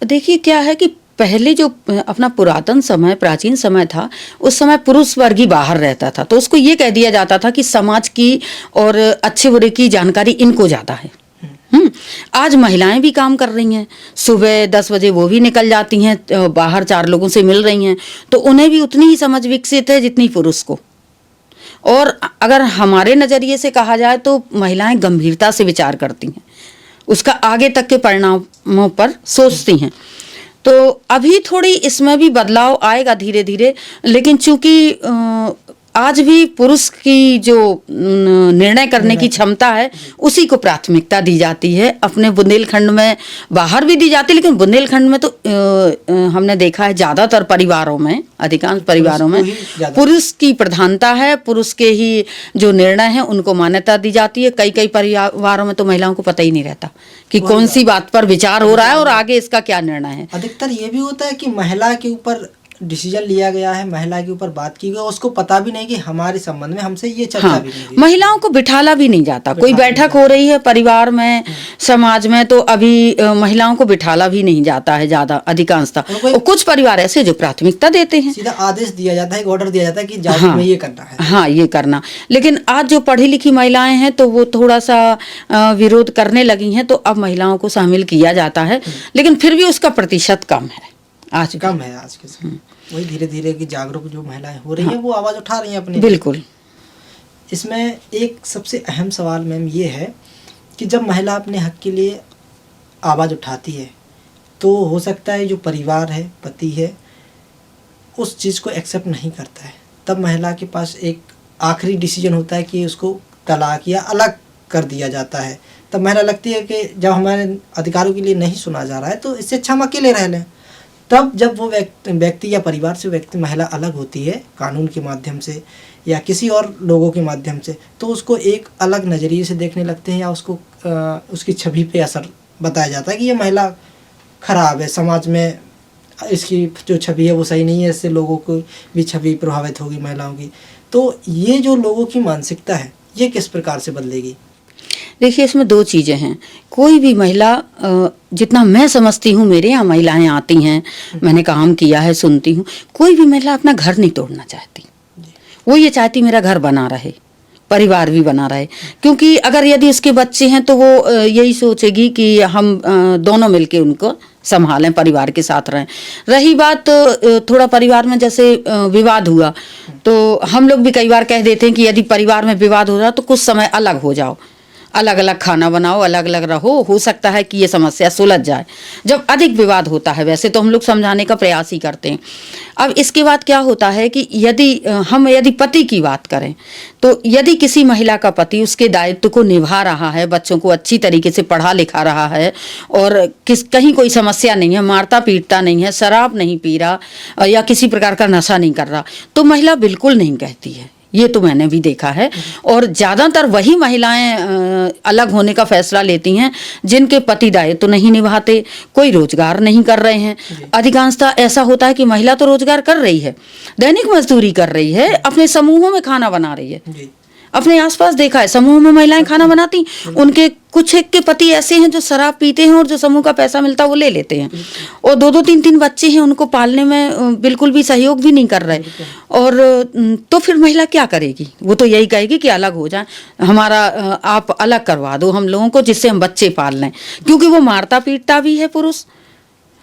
देखिए क्या है कि पहले जो अपना पुरातन समय, प्राचीन समय था, उस समय पुरुष वर्ग ही बाहर रहता था, तो उसको ये कह दिया जाता था कि समाज की और अच्छे बुरे की जानकारी इनको ज़्यादा है। आज महिलाएं भी काम कर रही हैं, सुबह 10 बजे वो भी निकल जाती हैं, बाहर 4 लोगों से मिल रही हैं, तो उन्हें भी उतनी ही समझ विकसित है जितनी पुरुष को। और अगर हमारे नज़रिए से कहा जाए तो महिलाएं गंभीरता से विचार करती हैं, उसका आगे तक के परिणामों पर सोचती हैं। तो अभी थोड़ी इसमें भी बदलाव आएगा धीरे धीरे, लेकिन चूंकि आज भी पुरुष की जो निर्णय करने की क्षमता है उसी को प्राथमिकता दी जाती है। अपने बुंदेलखंड में, बाहर भी दी जाती है, लेकिन बुंदेलखंड में तो हमने देखा है ज़्यादातर परिवारों में, अधिकांश परिवारों में पुरुष की प्रधानता है, पुरुष के ही जो निर्णय हैं उनको मान्यता दी जाती है। कई कई परिवारों में तो महिलाओं को पता ही नहीं रहता कि कौन सी बात पर विचार हो रहा है और आगे इसका क्या निर्णय है। अधिकतर ये भी होता है कि महिला के ऊपर डिसीजन लिया गया है, महिला के ऊपर बात की गई, उसको पता भी नहीं कि हमारे संबंध में हमसे ये चर्चा भी नहीं। महिलाओं को बिठाला भी नहीं जाता। कोई बैठक हो रही है परिवार में, समाज में, तो अभी महिलाओं को बिठाला भी नहीं जाता है ज़्यादा, अधिकांशता। और कुछ परिवार ऐसे जो प्राथमिकता देते हैं, सीधा आदेश दिया जाता है, ऑर्डर दिया जाता है कि जाओ में ये करना है। हाँ, ये करना। लेकिन आज जो पढ़ी लिखी महिलाएं हैं तो वो थोड़ा सा विरोध करने लगी हैं, तो अब महिलाओं को शामिल किया जाता है, लेकिन फिर भी उसका प्रतिशत कम है, आज कम है आज के समय। वही धीरे धीरे की जागरूक जो महिलाएं हो रही हैं वो आवाज़ उठा रही हैं अपनी। बिल्कुल। इसमें एक सबसे अहम सवाल मैम ये है कि जब महिला अपने हक के लिए आवाज़ उठाती है तो हो सकता है जो परिवार है, पति है, उस चीज़ को एक्सेप्ट नहीं करता है। तब महिला के पास एक आखिरी डिसीजन होता है कि उसको तलाक या अलग कर दिया जाता है। तब महिला लगती है कि जब हमारे अधिकारों के लिए नहीं सुना जा रहा है तो इससे अच्छा हम अकेले रह लें। तब जब वो व्यक्ति या परिवार से महिला अलग होती है कानून के माध्यम से या किसी और लोगों के माध्यम से, तो उसको एक अलग नज़रिए से देखने लगते हैं या उसको उसकी छवि पे असर बताया जाता है कि ये महिला खराब है, समाज में इसकी जो छवि है वो सही नहीं है, इससे लोगों को भी छवि प्रभावित होगी महिलाओं की। तो ये जो लोगों की मानसिकता है ये किस प्रकार से बदलेगी? देखिए, इसमें 2 चीज़ें हैं। कोई भी महिला, जितना मैं समझती हूँ, मेरे यहाँ महिलाएं आती हैं, मैंने काम किया है, सुनती हूँ, कोई भी महिला अपना घर नहीं तोड़ना चाहती। वो ये चाहती मेरा घर बना रहे, परिवार भी बना रहे। क्योंकि अगर यदि उसके बच्चे हैं तो वो यही सोचेगी कि हम दोनों मिलके उनको संभालें, परिवार के साथ रहें। रही बात थोड़ा परिवार में जैसे विवाद हुआ, तो हम लोग भी कई बार कह देते हैं कि यदि परिवार में विवाद हो रहा तो कुछ समय अलग हो जाओ, अलग अलग खाना बनाओ, अलग अलग रहो, हो सकता है कि ये समस्या सुलझ जाए। जब अधिक विवाद होता है, वैसे तो हम लोग समझाने का प्रयास ही करते हैं। अब इसके बाद क्या होता है कि यदि पति की बात करें तो यदि किसी महिला का पति उसके दायित्व को निभा रहा है, बच्चों को अच्छी तरीके से पढ़ा लिखा रहा है और कहीं कोई समस्या नहीं है, मारता पीटता नहीं है, शराब नहीं पी रहा या किसी प्रकार का नशा नहीं कर रहा, तो महिला बिल्कुल नहीं कहती है। ये तो मैंने भी देखा है। और ज़्यादातर वही महिलाएं अलग होने का फैसला लेती हैं जिनके पति दायित्व तो नहीं निभाते, कोई रोजगार नहीं कर रहे हैं। अधिकांशतः ऐसा होता है कि महिला तो रोजगार कर रही है, दैनिक मजदूरी कर रही है, अपने समूहों में खाना बना रही है। अपने आसपास देखा है, समूह में महिलाएं खाना बनाती, उनके कुछ एक के पति ऐसे हैं जो शराब पीते हैं और जो समूह का पैसा मिलता है वो ले लेते हैं, और 2-2 3-3 बच्चे हैं, उनको पालने में बिल्कुल भी सहयोग भी नहीं कर रहे। और तो फिर महिला क्या करेगी? वो तो यही कहेगी कि अलग हो जाए, हमारा आप अलग करवा दो हम लोगों को, जिससे हम बच्चे पाल लें। क्योंकि वो मारता पीटता भी है पुरुष,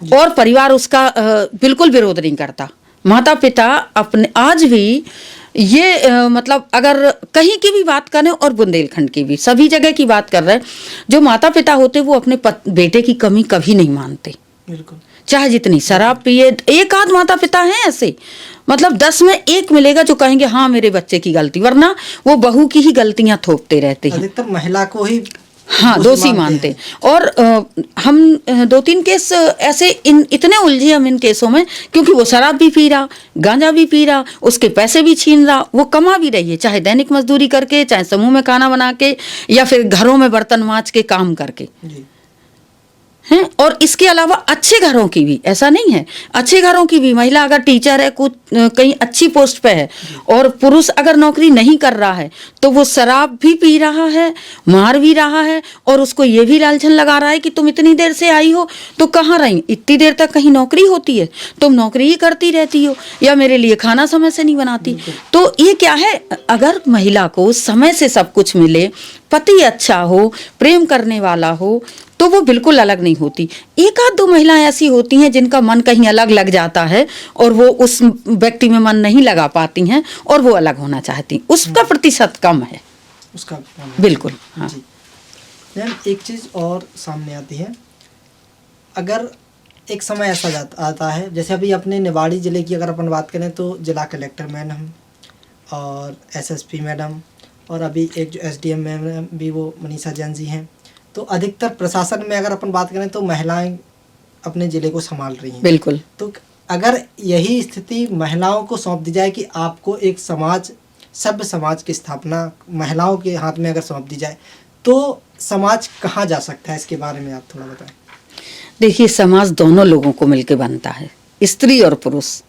और परिवार उसका बिल्कुल विरोध नहीं करता। माता पिता अपने आज भी ये मतलब अगर कहीं की भी बात करें और बुंदेलखंड की भी, सभी जगह की बात कर रहे हैं, जो माता पिता होते वो अपने बेटे की कमी कभी नहीं मानते। बिल्कुल, चाहे जितनी शराब पिए। एक आध माता पिता हैं ऐसे, मतलब 10 में 1 मिलेगा जो कहेंगे हाँ मेरे बच्चे की गलती, वरना वो बहू की ही गलतियां थोपते रहते हैं। अधिकतर महिला को ही दोषी मानते। और हम 2-3 केस ऐसे इतने उलझे हम इन केसों में, क्योंकि वो शराब भी पी रहा, गांजा भी पी रहा, उसके पैसे भी छीन रहा, वो कमा भी रही है, चाहे दैनिक मजदूरी करके, चाहे समूह में खाना बना के, या फिर घरों में बर्तन मांज के काम करके। हैं। और इसके अलावा अच्छे घरों की भी, ऐसा नहीं है, अच्छे घरों की भी महिला अगर टीचर है, कुछ कहीं अच्छी पोस्ट पे है, और पुरुष अगर नौकरी नहीं कर रहा है तो वो शराब भी पी रहा है, मार भी रहा है, और उसको ये भी लालचन लगा रहा है कि तुम इतनी देर से आई हो तो कहाँ रही, इतनी देर तक कहीं नौकरी होती है, तुम नौकरी ही करती रहती हो, या मेरे लिए खाना समय से नहीं बनाती। तो ये क्या है, अगर महिला को समय से सब कुछ मिले, पति अच्छा हो, प्रेम करने वाला हो, तो वो बिल्कुल अलग नहीं होती। एक आध दो महिलाएं ऐसी होती हैं जिनका मन कहीं अलग लग जाता है और वो उस व्यक्ति में मन नहीं लगा पाती हैं और वो अलग होना चाहती, उसका प्रतिशत कम है, उसका बिल्कुल। हाँ जी मैम, एक चीज़ और सामने आती है, अगर एक समय ऐसा आता है, जैसे अभी अपने निवाड़ी ज़िले की अगर अपन बात करें तो जिला कलेक्टर मैडम और एसएसपी मैडम, और अभी एक जो एसडीएम मैम भी वो मनीषा जैन जी हैं, तो अधिकतर प्रशासन में अगर अपन बात करें तो महिलाएं अपने ज़िले को संभाल रही हैं। बिल्कुल। तो अगर यही स्थिति महिलाओं को सौंप दी जाए कि आपको एक समाज, सभ्य समाज की स्थापना महिलाओं के हाथ में अगर सौंप दी जाए, तो समाज कहाँ जा सकता है, इसके बारे में आप थोड़ा बताएं। देखिए, समाज दोनों लोगों को मिलकर बनता है, स्त्री और पुरुष।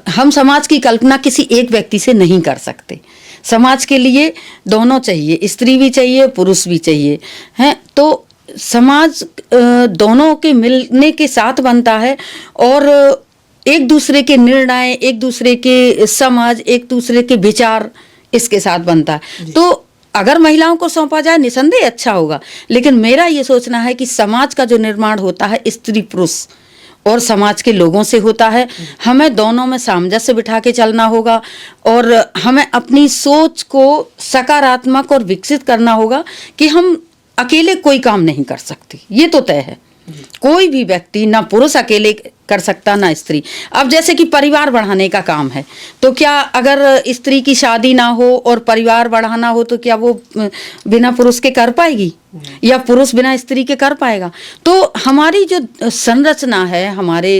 हम समाज की कल्पना किसी एक व्यक्ति से नहीं कर सकते, समाज के लिए दोनों चाहिए, स्त्री भी चाहिए, पुरुष भी चाहिए, हैं। तो समाज दोनों के मिलने के साथ बनता है, और एक दूसरे के निर्णय, एक दूसरे के समझ, एक दूसरे के विचार इसके साथ बनता है। तो अगर महिलाओं को सौंपा जाए निसंदेह अच्छा होगा, लेकिन मेरा ये सोचना है कि समाज का जो निर्माण होता है स्त्री पुरुष और समाज के लोगों से होता है। हमें दोनों में सामंजस्य बिठा के चलना होगा, और हमें अपनी सोच को सकारात्मक और विकसित करना होगा कि हम अकेले कोई काम नहीं कर सकते, ये तो तय है। कोई भी व्यक्ति, ना पुरुष अकेले कर सकता ना स्त्री। अब जैसे कि परिवार बढ़ाने का काम है, तो क्या अगर स्त्री की शादी ना हो और परिवार बढ़ाना हो तो क्या वो बिना पुरुष के कर पाएगी, या पुरुष बिना स्त्री के कर पाएगा? तो हमारी जो संरचना है, हमारे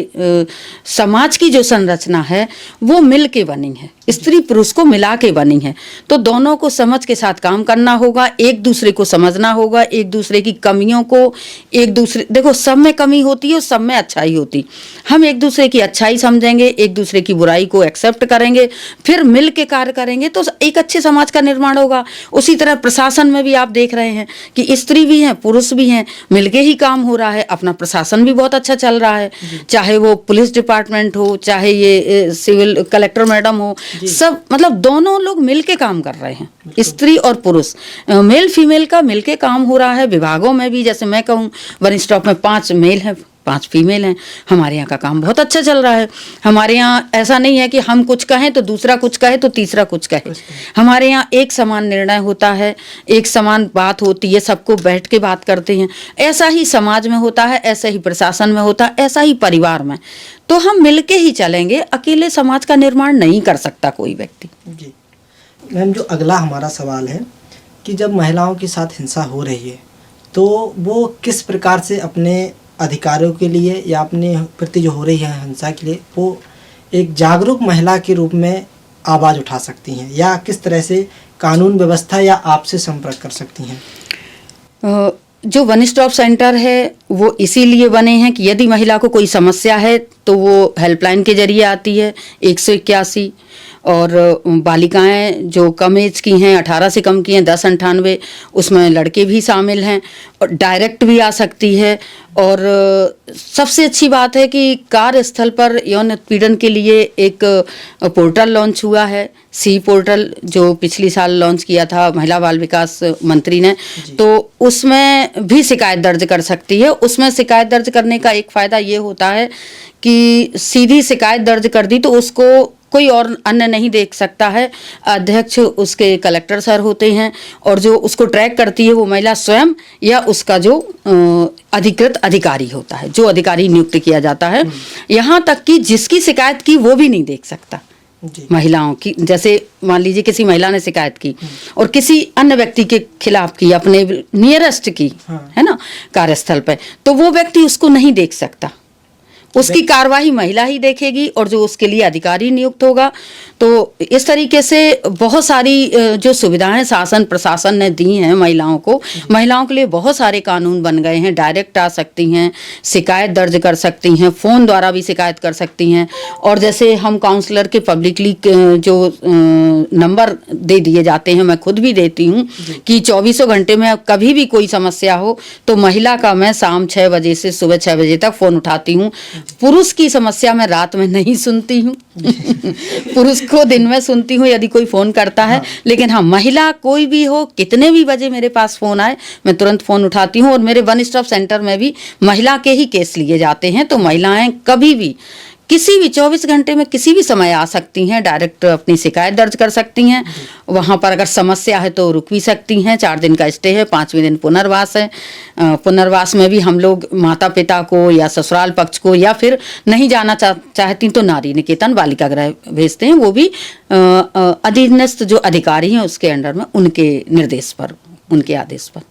समाज की जो संरचना है वो मिल के बनी है, स्त्री पुरुष को मिला के बनी है। तो दोनों को समझ के साथ काम करना होगा, एक दूसरे को समझना होगा, एक दूसरे की कमियों को, एक दूसरे, देखो सब में कमी होती है और सब में अच्छाई होती, हम एक दूसरे की अच्छाई समझेंगे, एक दूसरे की बुराई को एक्सेप्ट करेंगे, फिर मिल के कार्य करेंगे तो एक अच्छे समाज का निर्माण होगा। उसी तरह प्रशासन में भी आप देख रहे हैं कि स्त्री भी हैं, पुरुष भी हैं, मिलके ही काम हो रहा है, अपना प्रशासन भी बहुत अच्छा चल रहा है, चाहे वो पुलिस डिपार्टमेंट हो, चाहे ये सिविल कलेक्टर मैडम हो, सब मतलब दोनों लोग मिलके काम कर रहे हैं, स्त्री और पुरुष, मेल फीमेल का मिलके काम हो रहा है। विभागों में भी जैसे मैं कहूँ वन स्टॉप में 5 मेल हैं 5 फीमेल हैं, हमारे यहाँ का काम बहुत अच्छा चल रहा है। हमारे यहाँ ऐसा नहीं है कि हम कुछ कहें तो दूसरा कुछ कहे तो तीसरा कुछ कहे, हमारे यहाँ एक समान निर्णय होता है, एक समान बात होती है, सबको बैठ के बात करते हैं। ऐसा ही समाज में होता है, ऐसा ही प्रशासन में होता है, ऐसा ही परिवार में। तो हम मिलके ही चलेंगे, अकेले समाज का निर्माण नहीं कर सकता कोई व्यक्ति। जी मैम, जो अगला हमारा सवाल है कि जब महिलाओं के साथ हिंसा हो रही है तो वो किस प्रकार से अपने अधिकारों के लिए या अपने प्रति जो हो रही है हिंसा के लिए वो एक जागरूक महिला के रूप में आवाज़ उठा सकती हैं, या किस तरह से कानून व्यवस्था या आपसे संपर्क कर सकती हैं? जो वन स्टॉप सेंटर है वो इसीलिए बने हैं कि यदि महिला को कोई समस्या है तो वो हेल्पलाइन के जरिए आती है 181, और बालिकाएं जो कम एज की हैं, 18 से कम की हैं, 1098, उसमें लड़के भी शामिल हैं, और डायरेक्ट भी आ सकती है। और सबसे अच्छी बात है कि कार्यस्थल पर यौन उत्पीड़न के लिए एक पोर्टल लॉन्च हुआ है, सी पोर्टल, जो पिछली साल लॉन्च किया था महिला बाल विकास मंत्री ने, तो उसमें भी शिकायत दर्ज कर सकती है। उसमें शिकायत दर्ज करने का एक फ़ायदा ये होता है कि सीधी शिकायत दर्ज कर दी तो उसको कोई और अन्य नहीं देख सकता है, अध्यक्ष उसके कलेक्टर सर होते हैं, और जो उसको ट्रैक करती है वो महिला स्वयं या उसका जो अधिकृत अधिकारी होता है, जो अधिकारी नियुक्त किया जाता है। यहाँ तक कि जिसकी शिकायत की वो भी नहीं देख सकता। महिलाओं की, जैसे मान लीजिए किसी महिला ने शिकायत की और किसी अन्य व्यक्ति के खिलाफ की, अपने नियरेस्ट की, है ना, कार्यस्थल पे, तो वो व्यक्ति उसको नहीं देख सकता। उसकी कार्रवाई महिला ही देखेगी और जो उसके लिए अधिकारी नियुक्त होगा। तो इस तरीके से बहुत सारी जो सुविधाएं शासन प्रशासन ने दी हैं महिलाओं को, महिलाओं के लिए बहुत सारे कानून बन गए हैं। डायरेक्ट आ सकती हैं, शिकायत दर्ज कर सकती हैं, फ़ोन द्वारा भी शिकायत कर सकती हैं। और जैसे हम काउंसलर के पब्लिकली जो नंबर दे दिए जाते हैं, मैं खुद भी देती हूँ कि 24 घंटे में कभी भी कोई समस्या हो तो महिला का मैं शाम 6 बजे से सुबह 6 बजे तक फ़ोन उठाती हूँ। पुरुष की समस्या मैं रात में नहीं सुनती हूँ पुरुष को दिन में सुनती हूँ यदि कोई फ़ोन करता है। लेकिन हाँ, महिला कोई भी हो, कितने भी बजे मेरे पास फ़ोन आए, मैं तुरंत फ़ोन उठाती हूँ। और मेरे वन स्टॉप सेंटर में भी महिला के ही केस लिए जाते हैं। तो महिलाएं कभी भी किसी भी 24 घंटे में किसी भी समय आ सकती हैं, डायरेक्ट अपनी शिकायत दर्ज कर सकती हैं। वहाँ पर अगर समस्या है तो रुक भी सकती हैं। 4 दिन का स्टे है, 5वें दिन पुनर्वास है। पुनर्वास में भी हम लोग माता पिता को या ससुराल पक्ष को, या फिर नहीं जाना चाहती तो नारी निकेतन बालिका गृह भेजते हैं। वो भी अधीनस्थ जो अधिकारी हैं उसके अंडर में, उनके निर्देश पर, उनके आदेश पर।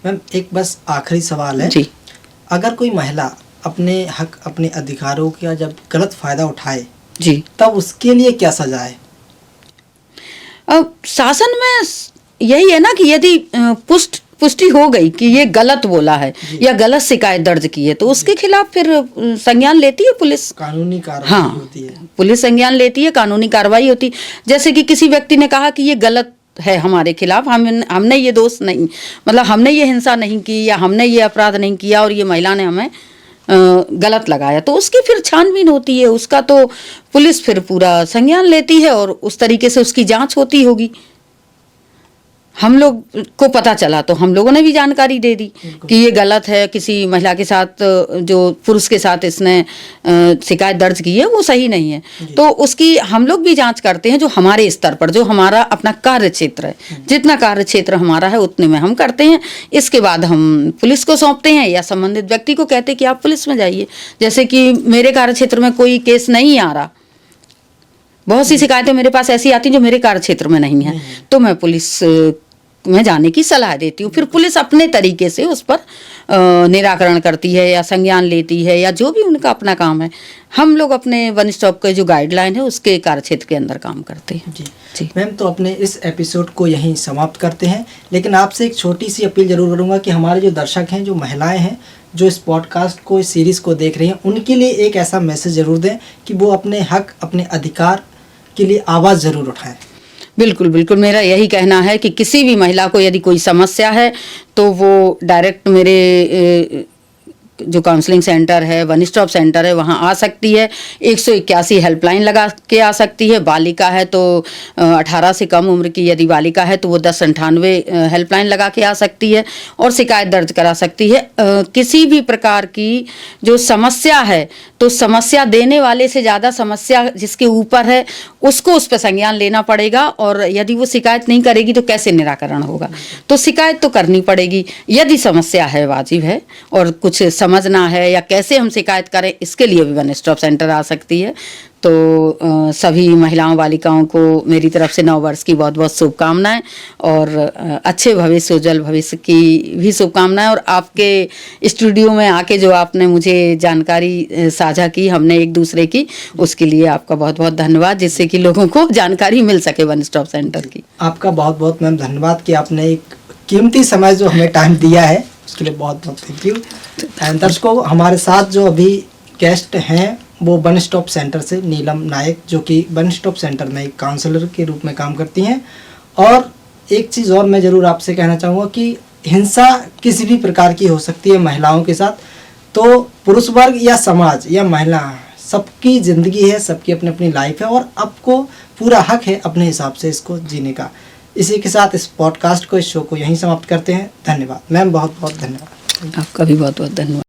मैम, एक बस आखिरी सवाल है जी। अगर कोई महिला अपने हक, अपने अधिकारों का जब गलत फायदा उठाए जी, तब उसके लिए क्या सजा है? अब शासन में यही है ना कि यदि पुष्टि हो गई कि ये गलत बोला है या गलत शिकायत दर्ज की है तो उसके खिलाफ फिर संज्ञान लेती है पुलिस, कानूनी कार्रवाई होती है। पुलिस संज्ञान लेती है, कानूनी कार्रवाई होती। जैसे कि किसी व्यक्ति ने कहा कि ये गलत है हमारे खिलाफ, हमने ये दोष नहीं, मतलब हमने ये हिंसा नहीं की या हमने ये अपराध नहीं किया और ये महिला ने हमें गलत लगाया, तो उसकी फिर छानबीन होती है। उसका तो पुलिस फिर पूरा संज्ञान लेती है और उस तरीके से उसकी जांच होती होगी। हम लोग को पता चला तो हम लोगों ने भी जानकारी दे दी कि ये गलत है, किसी महिला के साथ, जो पुरुष के साथ इसने शिकायत दर्ज की है वो सही नहीं है। तो उसकी हम लोग भी जांच करते हैं, जो हमारे स्तर पर, जो हमारा अपना कार्य क्षेत्र है, जितना कार्य क्षेत्र हमारा है उतने में हम करते हैं। इसके बाद हम पुलिस को सौंपते हैं या संबंधित व्यक्ति को कहते हैं कि आप पुलिस में जाइए। जैसे कि मेरे कार्य क्षेत्र में कोई केस नहीं आ रहा, बहुत सी शिकायतें मेरे पास ऐसी आती हैं जो मेरे कार्य क्षेत्र में नहीं है, तो मैं पुलिस में जाने की सलाह देती हूँ। फिर पुलिस अपने तरीके से उस पर निराकरण करती है या संज्ञान लेती है या जो भी उनका अपना काम है। हम लोग अपने वन स्टॉप के जो गाइडलाइन है उसके कार्य क्षेत्र के अंदर काम करते हैं। जी मैम, तो अपने इस एपिसोड को यहीं समाप्त करते हैं, लेकिन आपसे एक छोटी सी अपील जरूर करूँगा कि हमारे जो दर्शक हैं, जो महिलाएं हैं, जो इस पॉडकास्ट को, इस सीरीज़ को देख रही हैं, उनके लिए एक ऐसा मैसेज ज़रूर दें कि वो अपने हक, अपने अधिकार के लिए आवाज़ ज़रूर उठाएं। बिल्कुल बिल्कुल, मेरा यही कहना है कि किसी भी महिला को यदि कोई समस्या है तो वो डायरेक्ट मेरे जो काउंसलिंग सेंटर है, वन स्टॉप सेंटर है, वहाँ आ सकती है। 181 हेल्पलाइन लगा के आ सकती है। बालिका है तो 18 से कम उम्र की यदि बालिका है तो वो 1098 हेल्पलाइन लगा के आ सकती है और शिकायत दर्ज करा सकती है। किसी भी प्रकार की जो समस्या है तो समस्या देने वाले से ज़्यादा समस्या जिसके ऊपर है उसको उस पर संज्ञान लेना पड़ेगा, और यदि वो शिकायत नहीं करेगी तो कैसे निराकरण होगा। तो शिकायत तो करनी पड़ेगी यदि समस्या है, वाजिब है, और कुछ समझना है या कैसे हम शिकायत करें, इसके लिए भी वन स्टॉप सेंटर आ सकती है। तो सभी महिलाओं बालिकाओं को मेरी तरफ से नव वर्ष की बहुत बहुत शुभकामनाएं और अच्छे भविष्य, उज्जवल भविष्य की भी शुभकामनाएं। और आपके स्टूडियो में आके जो आपने मुझे जानकारी साझा की, हमने एक दूसरे की, उसके लिए आपका बहुत बहुत धन्यवाद, जिससे कि लोगों को जानकारी मिल सके वन स्टॉप सेंटर की। आपका बहुत बहुत मैम धन्यवाद कि आपने एक कीमती समय जो हमें टाइम दिया है, उसके लिए बहुत बहुत थैंक यू। दर्शकों, हमारे साथ जो अभी गेस्ट हैं वो वन स्टॉप सेंटर से नीलम नायक, जो कि वन स्टॉप सेंटर में एक काउंसलर के रूप में काम करती हैं। और एक चीज़ और मैं ज़रूर आपसे कहना चाहूँगा कि हिंसा किसी भी प्रकार की हो सकती है महिलाओं के साथ, तो पुरुष वर्ग या समाज या महिला, सबकी ज़िंदगी है, सबकी अपनी अपनी लाइफ है और आपको पूरा हक है अपने हिसाब से इसको जीने का। इसी के साथ इस पॉडकास्ट को, इस शो को यहीं समाप्त करते हैं। धन्यवाद मैम, बहुत बहुत धन्यवाद। आपका भी बहुत बहुत धन्यवाद।